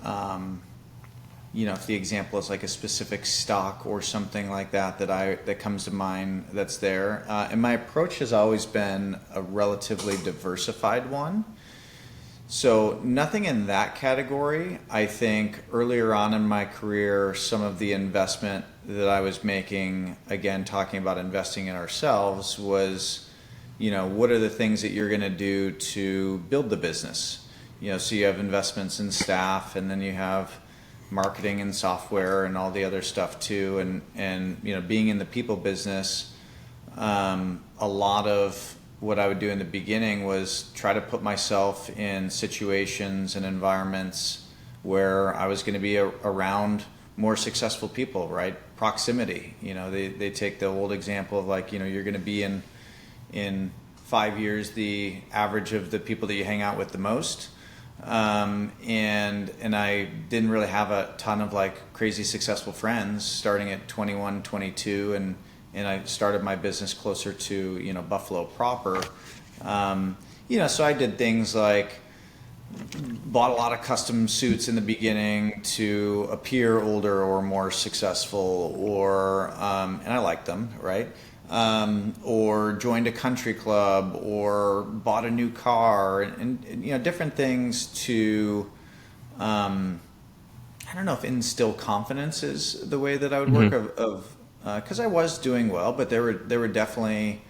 if the example is like a specific stock or something like that comes to mind that's there. And my approach has always been a relatively diversified one. So nothing in that category. I think earlier on in my career, some of the investment that I was making, again talking about investing in ourselves, was, what are the things that you're going to do to build the business? So you have investments in staff, and then you have marketing and software and all the other stuff too. And being in the people business, a lot of what I would do in the beginning was try to put myself in situations and environments where I was going to be around more successful people, right? Proximity. They take the old example of like, you're going to be in 5 years the average of the people that you hang out with the most. And I didn't really have a ton of like crazy successful friends starting at 21, 22, and I started my business closer to Buffalo proper. So I did things like bought a lot of custom suits in the beginning to appear older or more successful, or and I liked them, right? Or joined a country club, or bought a new car, and different things to I don't know if instill confidence is the way that I would work Hmm. of because I was doing well, but there were definitely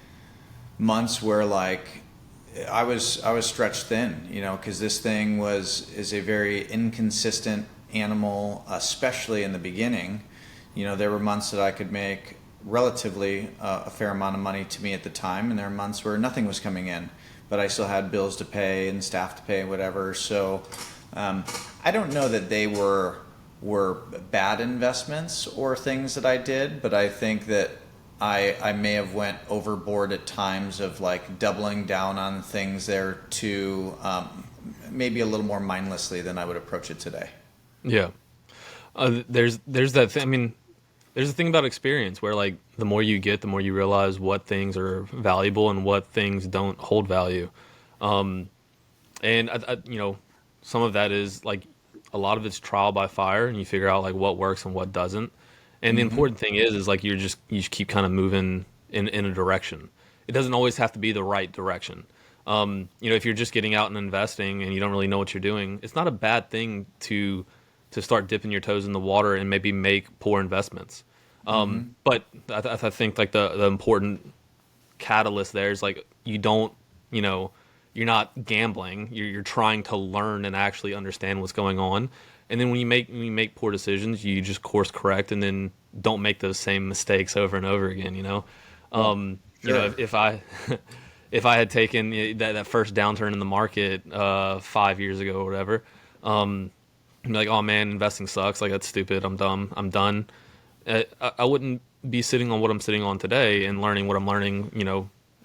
months where like I was stretched thin, because this thing is a very inconsistent animal, especially in the beginning. There were months that I could make relatively a fair amount of money to me at the time, and there were months where nothing was coming in, but I still had bills to pay and staff to pay, whatever. So I don't know that they were bad investments or things that I did, but I think that I may have went overboard at times of like doubling down on things there too, maybe a little more mindlessly than I would approach it today. Yeah. There's that thing. I mean, there's a thing about experience where like the more you get, the more you realize what things are valuable and what things don't hold value. And some of that is like a lot of it's trial by fire, and you figure out like what works and what doesn't. And the Hmm. important thing is like you just keep kind of moving in a direction. It doesn't always have to be the right direction. If you're just getting out and investing and you don't really know what you're doing, it's not a bad thing to start dipping your toes in the water and maybe make poor investments. Hmm. But I think like the important catalyst there is like you don't, you know, you're not gambling. You're trying to learn and actually understand what's going on. And then when you make poor decisions, you just course correct and then don't make those same mistakes over and over again. Sure. If I if I had taken that first downturn in the market 5 years ago or whatever, I'm like, oh man, investing sucks. Like that's stupid. I'm dumb. I'm done. I wouldn't be sitting on what I'm sitting on today and learning what I'm learning,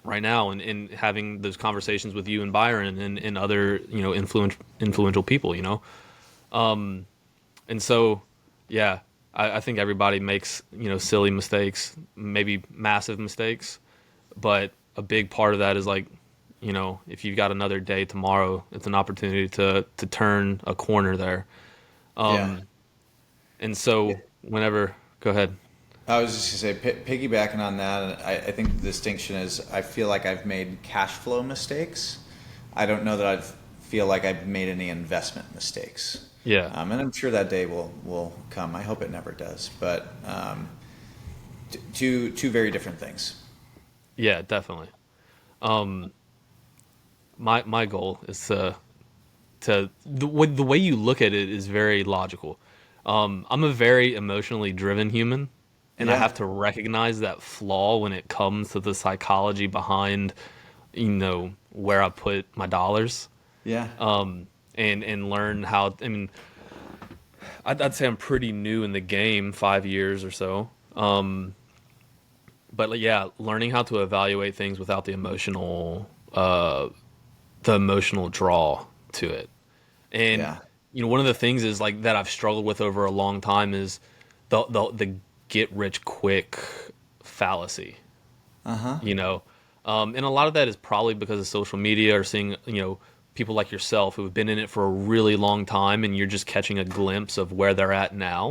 right now, and having those conversations with you and Byron and other, influential people, And so, yeah, I think everybody makes, silly mistakes, maybe massive mistakes, but a big part of that is like, if you've got another day tomorrow, it's an opportunity to turn a corner there. Yeah. And Yeah. so whenever, go ahead. I was just gonna say, piggybacking on that, I think the distinction is I feel like I've made cash flow mistakes. I don't know that I feel like I've made any investment mistakes. Yeah. And I'm sure that day will come. I hope it never does. But two very different things. Yeah, definitely. Um, my goal is to the way you look at it is very logical. I'm a very emotionally driven human, and I Yeah, have to recognize that flaw when it comes to the psychology behind, where I put my dollars, yeah, and learn how. I mean, I'd say I'm pretty new in the game, 5 years or so. But like, yeah, learning how to evaluate things without the emotional draw to it. And yeah. one of the things is like that I've struggled with over a long time is the get rich quick fallacy. Uh huh. You know, and a lot of that is probably because of social media or seeing people like yourself who have been in it for a really long time, and you're just catching a glimpse of where they're at now.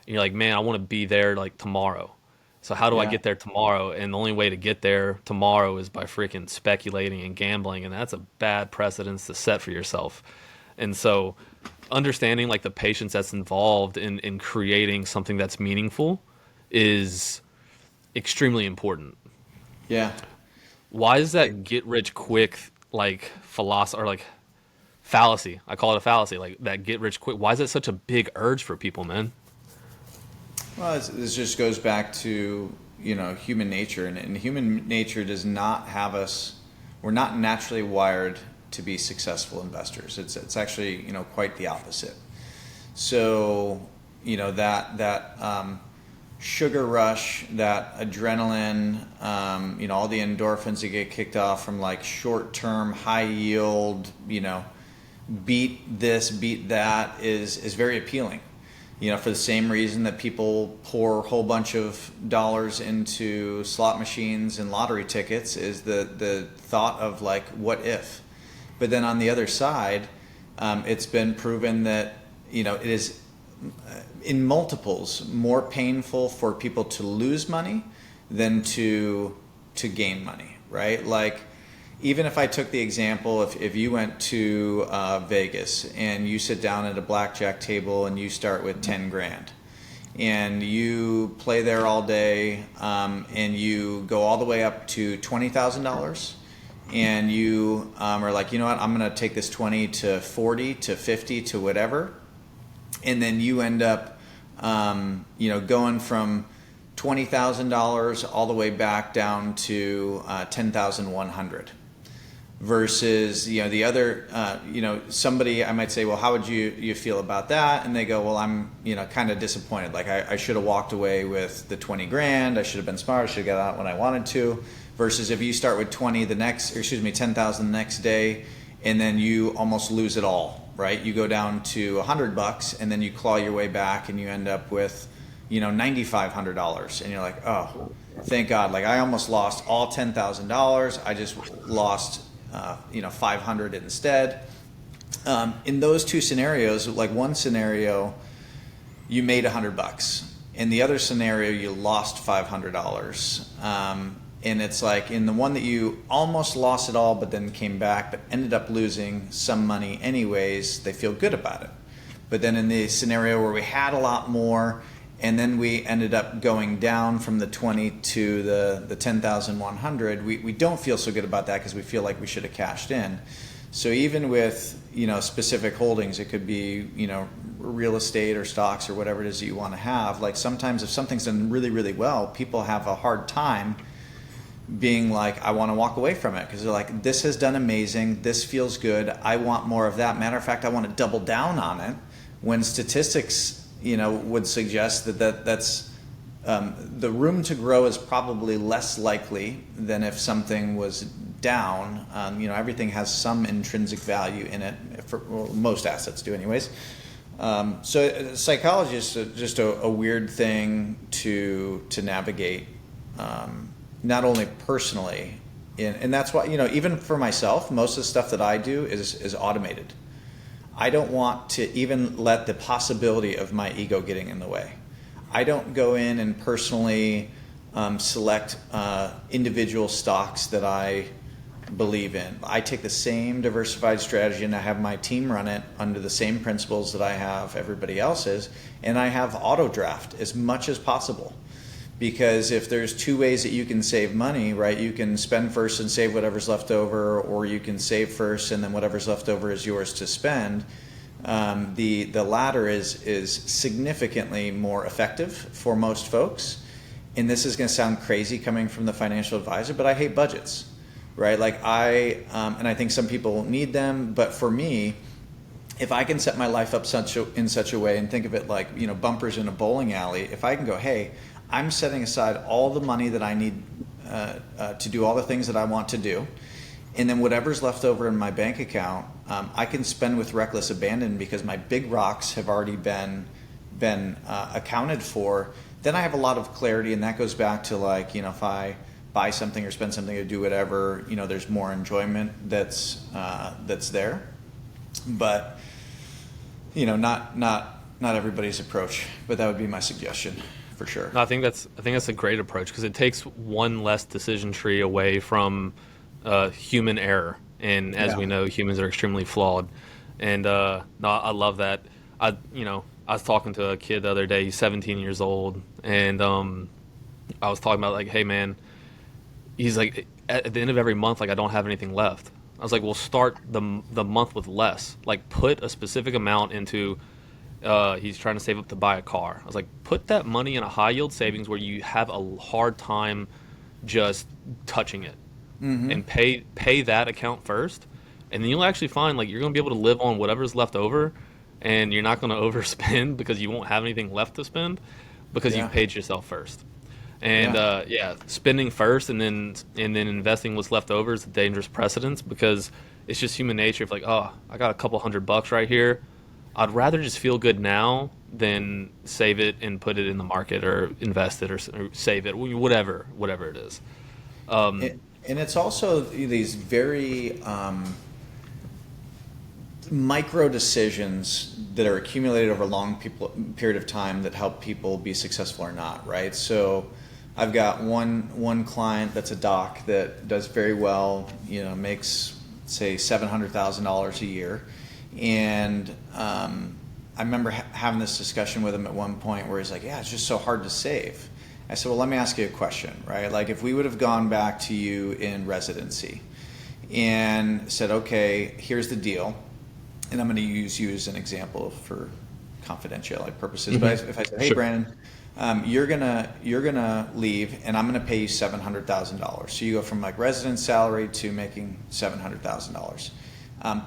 And you're like, man, I want to be there like tomorrow. So how do I Yeah, get there tomorrow? And the only way to get there tomorrow is by freaking speculating and gambling, and that's a bad precedence to set for yourself. And so understanding like the patience that's involved in creating something that's meaningful is extremely important. yeah. Why is that get rich quick like philosophy or like fallacy? I call it a fallacy, like that get rich quick. Why is it such a big urge for people, man? Well, this just goes back to human nature, and human nature does not have us. We're not naturally wired to be successful investors. It's actually quite the opposite. So that sugar rush, that adrenaline, all the endorphins that get kicked off from like short term high yield, beat this, beat that is very appealing. For the same reason that people pour a whole bunch of dollars into slot machines and lottery tickets is the thought of like, what if? But then on the other side, it's been proven that it is in multiples more painful for people to lose money than to gain money, right? Like, even if I took the example, if you went to Vegas and you sit down at a blackjack table and you start with 10 grand and you play there all day, and you go all the way up to $20,000, and you are like, you know what, I'm going to take this 20 to 40 to 50 to whatever, and then you end up going from $20,000 all the way back down to 10,100. versus, the other, somebody, I might say, well, how would you feel about that? And they go, well, I'm, kind of disappointed. Like I should have walked away with the 20 grand. I should have been smart. I should have got out when I wanted to. Versus if you start with 10,000 the next day, and then you almost lose it all, right? You go down to $100 and then you claw your way back and you end up with, $9,500. And you're like, oh, thank God. Like I almost lost all $10,000. I just lost, 500 instead. In those two scenarios, like one scenario, you made $100. In the other scenario, you lost $500. And it's like in the one that you almost lost it all, but then came back, but ended up losing some money anyways, they feel good about it. But then in the scenario where we had a lot more, and then we ended up going down from the 20 to the 10,100, we don't feel so good about that because we feel like we should have cashed in. So even with, specific holdings, it could be, real estate or stocks or whatever it is that you want to have. Like sometimes if something's done really, really well, people have a hard time being like, I want to walk away from it because they're like, this has done amazing. This feels good. I want more of that. Matter of fact, I want to double down on it. When statistics, would suggest that's the room to grow is probably less likely than if something was down. Everything has some intrinsic value in it. Most assets do, anyways. So psychology is just a weird thing to navigate. Not only personally, and that's why, even for myself, most of the stuff that I do is automated. I don't want to even let the possibility of my ego getting in the way. I don't go in and personally select individual stocks that I believe in. I take the same diversified strategy and I have my team run it under the same principles that I have everybody else's, and I have auto draft as much as possible. Because if there's two ways that you can save money, right, you can spend first and save whatever's left over, or you can save first and then whatever's left over is yours to spend. The latter is significantly more effective for most folks. And this is going to sound crazy coming from the financial advisor, but I hate budgets, right? Like and I think some people need them, but for me, if I can set my life up in such a way and think of it like, bumpers in a bowling alley, if I can go, hey, I'm setting aside all the money that I need to do all the things that I want to do. And then whatever's left over in my bank account, I can spend with reckless abandon because my big rocks have already been accounted for. Then I have a lot of clarity, and that goes back to like, if I buy something or spend something or do whatever, there's more enjoyment that's there. But, not everybody's approach, but that would be my suggestion. For sure. No, I think that's a great approach because it takes one less decision tree away from human error, and as we know, humans are extremely flawed. And no, I love that. I was talking to a kid the other day. He's 17 years old, and I was talking about like, hey man, he's like, at the end of every month, like I don't have anything left. I was like, well, start the month with less. Like put a specific amount into. He's trying to save up to buy a car. I was like, put that money in a high yield savings where you have a hard time just touching it, and pay that account first, and then you'll actually find like you're going to be able to live on whatever's left over, and you're not going to overspend because you won't have anything left to spend because you've paid yourself first. And spending first and then investing what's left over is a dangerous precedence because it's just human nature. If like, oh, I got a couple $100 right here. I'd rather just feel good now than save it and put it in the market or invest it or save it, whatever it is. And it's also these very micro decisions that are accumulated over a long period of time that help people be successful or not, right? So I've got one client that's a doc that does very well, makes say $700,000 a year. And I remember having this discussion with him at one point where he's like, yeah, it's just so hard to save. I said, well, let me ask you a question, right? Like if we would have gone back to you in residency and said, okay, here's the deal. And I'm going to use you as an example for confidentiality purposes. But if I said, hey, Brandon, you're gonna leave, and I'm gonna pay you $700,000. So you go from like resident salary to making $700,000.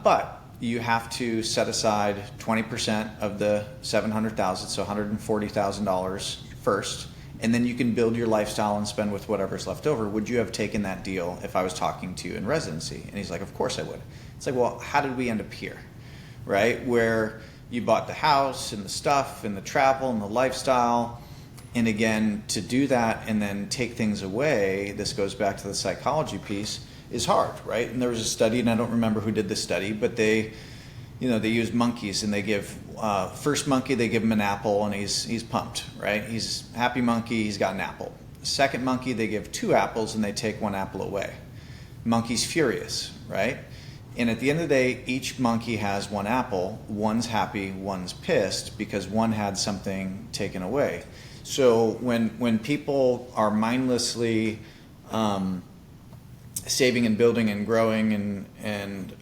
But you have to set aside 20% of the 700,000, so $140,000 first, and then you can build your lifestyle and spend with whatever's left over. Would you have taken that deal if I was talking to you in residency? And he's like, of course I would. It's like, well, how did we end up here, right? Where you bought the house and the stuff and the travel and the lifestyle. And again, to do that and then take things away, this goes back to the psychology piece, is hard, right? And there was a study, and I don't remember who did the study, but they use monkeys, and they give first monkey, they give him an apple, and he's pumped, right? He's happy monkey, he's got an apple. Second monkey, they give 2 apples, and they take 1 apple away. Monkey's furious, right? And at the end of the day, each monkey has 1 apple. One's happy, one's pissed because one had something taken away. So when people are mindlessly saving and building and growing and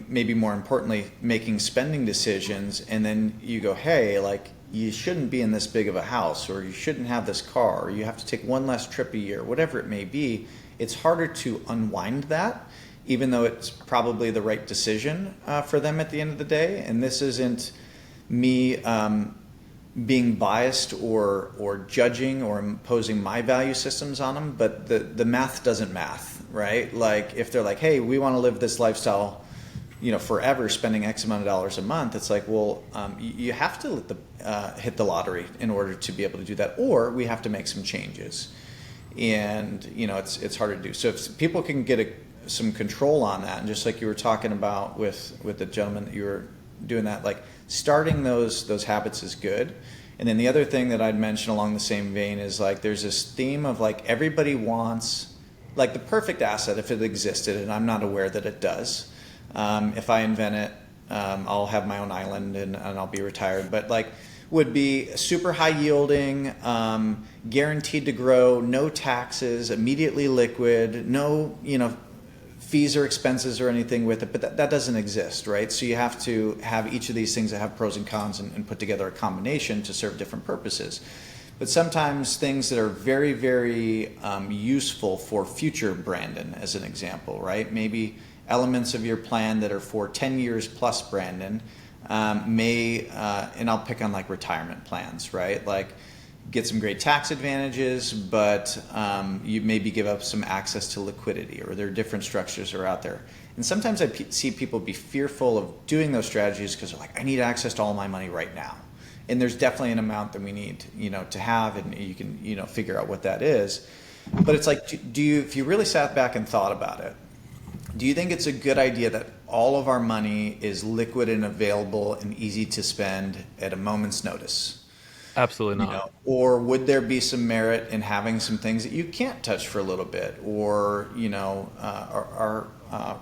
maybe more importantly making spending decisions, and then you go, hey, like, you shouldn't be in this big of a house, or you shouldn't have this car, or you have to take 1 less trip a year, whatever it may be, it's harder to unwind that, even though it's probably the right decision for them at the end of the day. And this isn't me being biased or judging or imposing my value systems on them, but the math doesn't math, right? Like, if they're like, hey, we want to live this lifestyle, forever, spending X amount of dollars a month, it's like, well, you have to hit the lottery in order to be able to do that, or we have to make some changes. And it's harder to do. So if people can get some control on that, and just like you were talking about with the gentleman that you were doing that, like, starting those habits is good. And then the other thing that I'd mention along the same vein is, like, there's this theme of, like, everybody wants, like, the perfect asset if it existed, and I'm not aware that it does. If I invent it, I'll have my own island and I'll be retired. But, like, would be super high yielding, guaranteed to grow, no taxes, immediately liquid, no fees or expenses or anything with it, but that doesn't exist, right? So you have to have each of these things that have pros and cons and put together a combination to serve different purposes. But sometimes things that are very, very useful for future Brandon, as an example, right? Maybe elements of your plan that are for 10 years plus Brandon and I'll pick on, like, retirement plans, right? Like, get some great tax advantages, but you maybe give up some access to liquidity, or there are different structures that are out there. And sometimes I see people be fearful of doing those strategies because they're like, I need access to all my money right now. And there's definitely an amount that we need, to have, and you can, figure out what that is. But it's like, if you really sat back and thought about it, do you think it's a good idea that all of our money is liquid and available and easy to spend at a moment's notice? Absolutely not. Or would there be some merit in having some things that you can't touch for a little bit, or are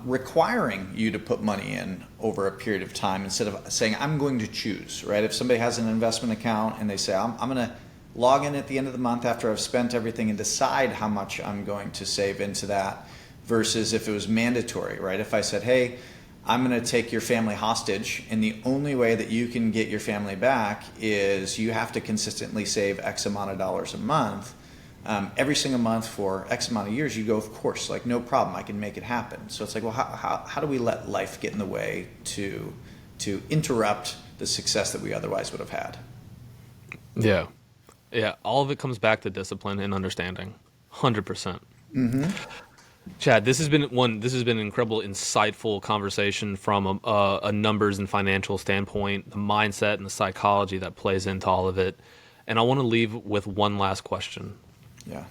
requiring you to put money in over a period of time instead of saying, I'm going to choose, right? If somebody has an investment account and they say, I'm going to log in at the end of the month after I've spent everything and decide how much I'm going to save into that, versus if it was mandatory, right? If I said, hey, I'm going to take your family hostage, and the only way that you can get your family back is you have to consistently save X amount of dollars a month, every single month for X amount of years, you go, of course, like, no problem, I can make it happen. So it's like, well, how do we let life get in the way to interrupt the success that we otherwise would have had? Yeah. All of it comes back to discipline and understanding, 100%. Mm-hmm. Chad, this has been an incredible, insightful conversation from a numbers and financial standpoint, the mindset and the psychology that plays into all of it. And I want to leave with one last question. Yeah.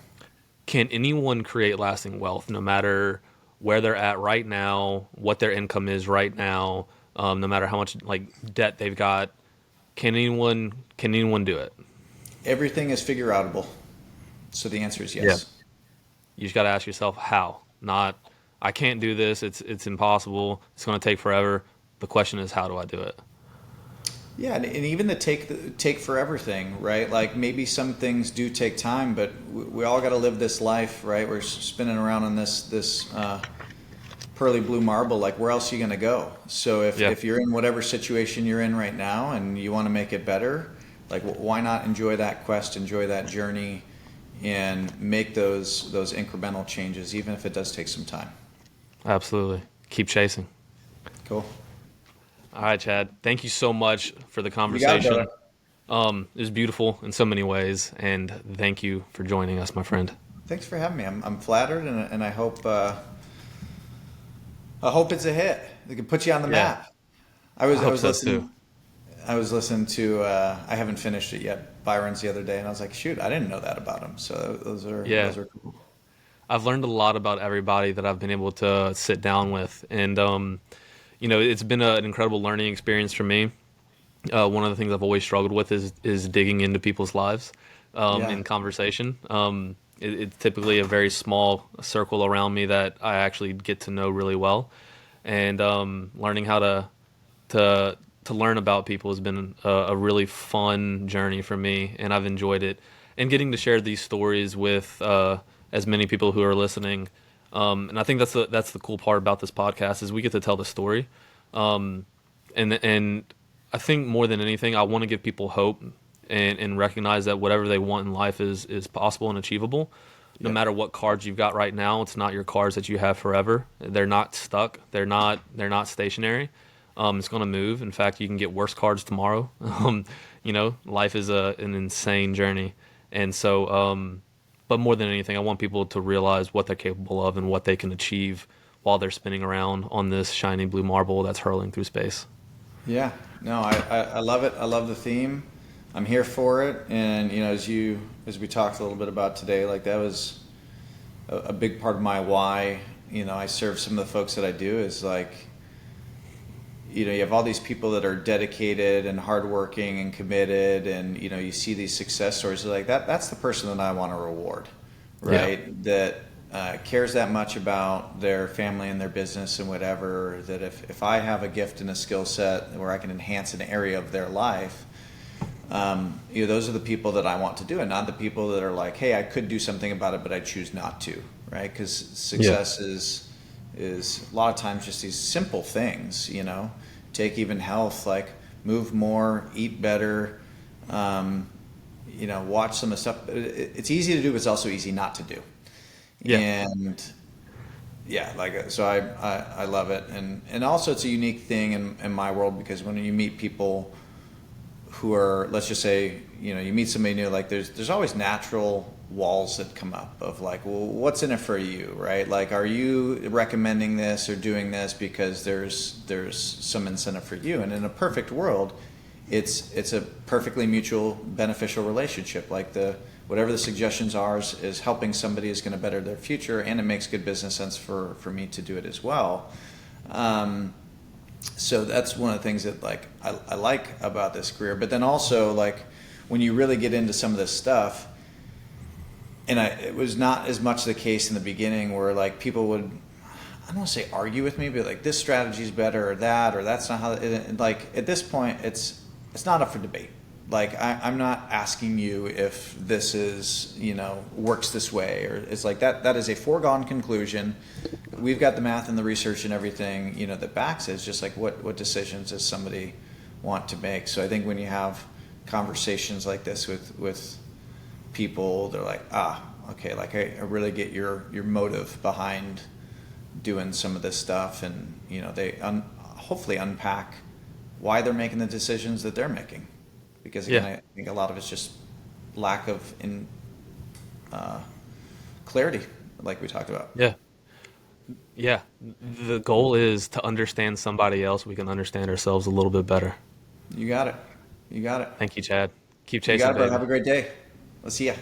Can anyone create lasting wealth, no matter where they're at right now, what their income is right now, no matter how much, like, debt they've got? Can anyone do it? Everything is figure outable. So the answer is yes. Yeah. You just got to ask yourself how. Not, I can't do this, it's impossible, it's going to take forever. The question is, how do I do it? Yeah, and even the take forever thing, right? Like, maybe some things do take time, but we all got to live this life, right? We're spinning around on this pearly blue marble. Like, where else are you going to go? So if you're in whatever situation you're in right now and you want to make it better, Like, why not enjoy that quest, enjoy that journey, and make those incremental changes, even if it does take some time. Absolutely. Keep chasing. Cool. All right, Chad. Thank you so much for the You got it, brother. conversation. It was beautiful in so many ways, and thank you for joining us, my friend. Thanks for having me. I'm flattered, and I hope it's a hit. It can put you on the Yeah, map. I I was I hope was so too. listening. I was listening to. I haven't finished it yet. Byron's the other day, and I was like, shoot, I didn't know that about him. So Yeah, those are cool. I've learned a lot about everybody that I've been able to sit down with, and it's been an incredible learning experience for me. One of the things I've always struggled with is digging into people's lives Yeah. in conversation. It's typically a very small circle around me that I actually get to know really well, and learning how to to learn about people has been a really fun journey for me, and I've enjoyed it. And getting to share these stories with as many people who are listening, and I think that's the cool part about this podcast is we get to tell the story. And I think more than anything, I want to give people hope and recognize that whatever they want in life is possible and achievable. No Yep. matter what cards you've got right now, it's not your cards that you have forever. They're not stuck. They're not stationary. It's going to move. In fact, you can get worse cards tomorrow. Life is an insane journey, and so. But more than anything, I want people to realize what they're capable of and what they can achieve while they're spinning around on this shiny blue marble that's hurling through space. Yeah. No, I love it. I love the theme. I'm here for it. And as we talked a little bit about today, like that was a big part of my why. I serve some of the folks that I do is like, you have all these people that are dedicated and hardworking and committed, and you see these success stories. You're like that's the person that I want to reward, Yeah, right? That cares that much about their family and their business and whatever. That if I have a gift and a skill set where I can enhance an area of their life, those are the people that I want to do, and not the people that are like, hey, I could do something about it, but I choose not to, right? Because yeah, success is a lot of times just these simple things, take even health, like move more, eat better, watch some of the stuff. It's easy to do, but it's also easy not to do. yeah, And yeah, like, so I love it. And also it's a unique thing in my world, because when you meet people who are, let's just say, you meet somebody new, like there's always natural walls that come up of like, well, what's in it for you, right? Like, are you recommending this or doing this because there's some incentive for you? And in a perfect world, it's a perfectly mutual beneficial relationship. Like whatever the suggestions are is helping somebody is going to better their future, and it makes good business sense for me to do it as well. So that's one of the things that like I like about this career. But then also, like, when you really get into some of this stuff, and it was not as much the case in the beginning, where like people would, I don't want to say argue with me, but like, this strategy is better, or that's not how like at this point it's not up for debate. Like, I'm not asking you if this is, works this way, or it's like that is a foregone conclusion. We've got the math and the research and everything, that backs it. It's just like, what decisions does somebody want to make? So I think when you have conversations like this with people, they're like, okay, like I really get your motive behind doing some of this stuff, and they hopefully unpack why they're making the decisions that they're making, because again, yeah, I think a lot of it's just lack of clarity, like we talked about. yeah, yeah. The goal is to understand somebody else. We can understand ourselves a little bit better. You got it. You got it. Thank you, Chad. Keep You chasing, got it, bro. Have baby. a great day. Let's see ya.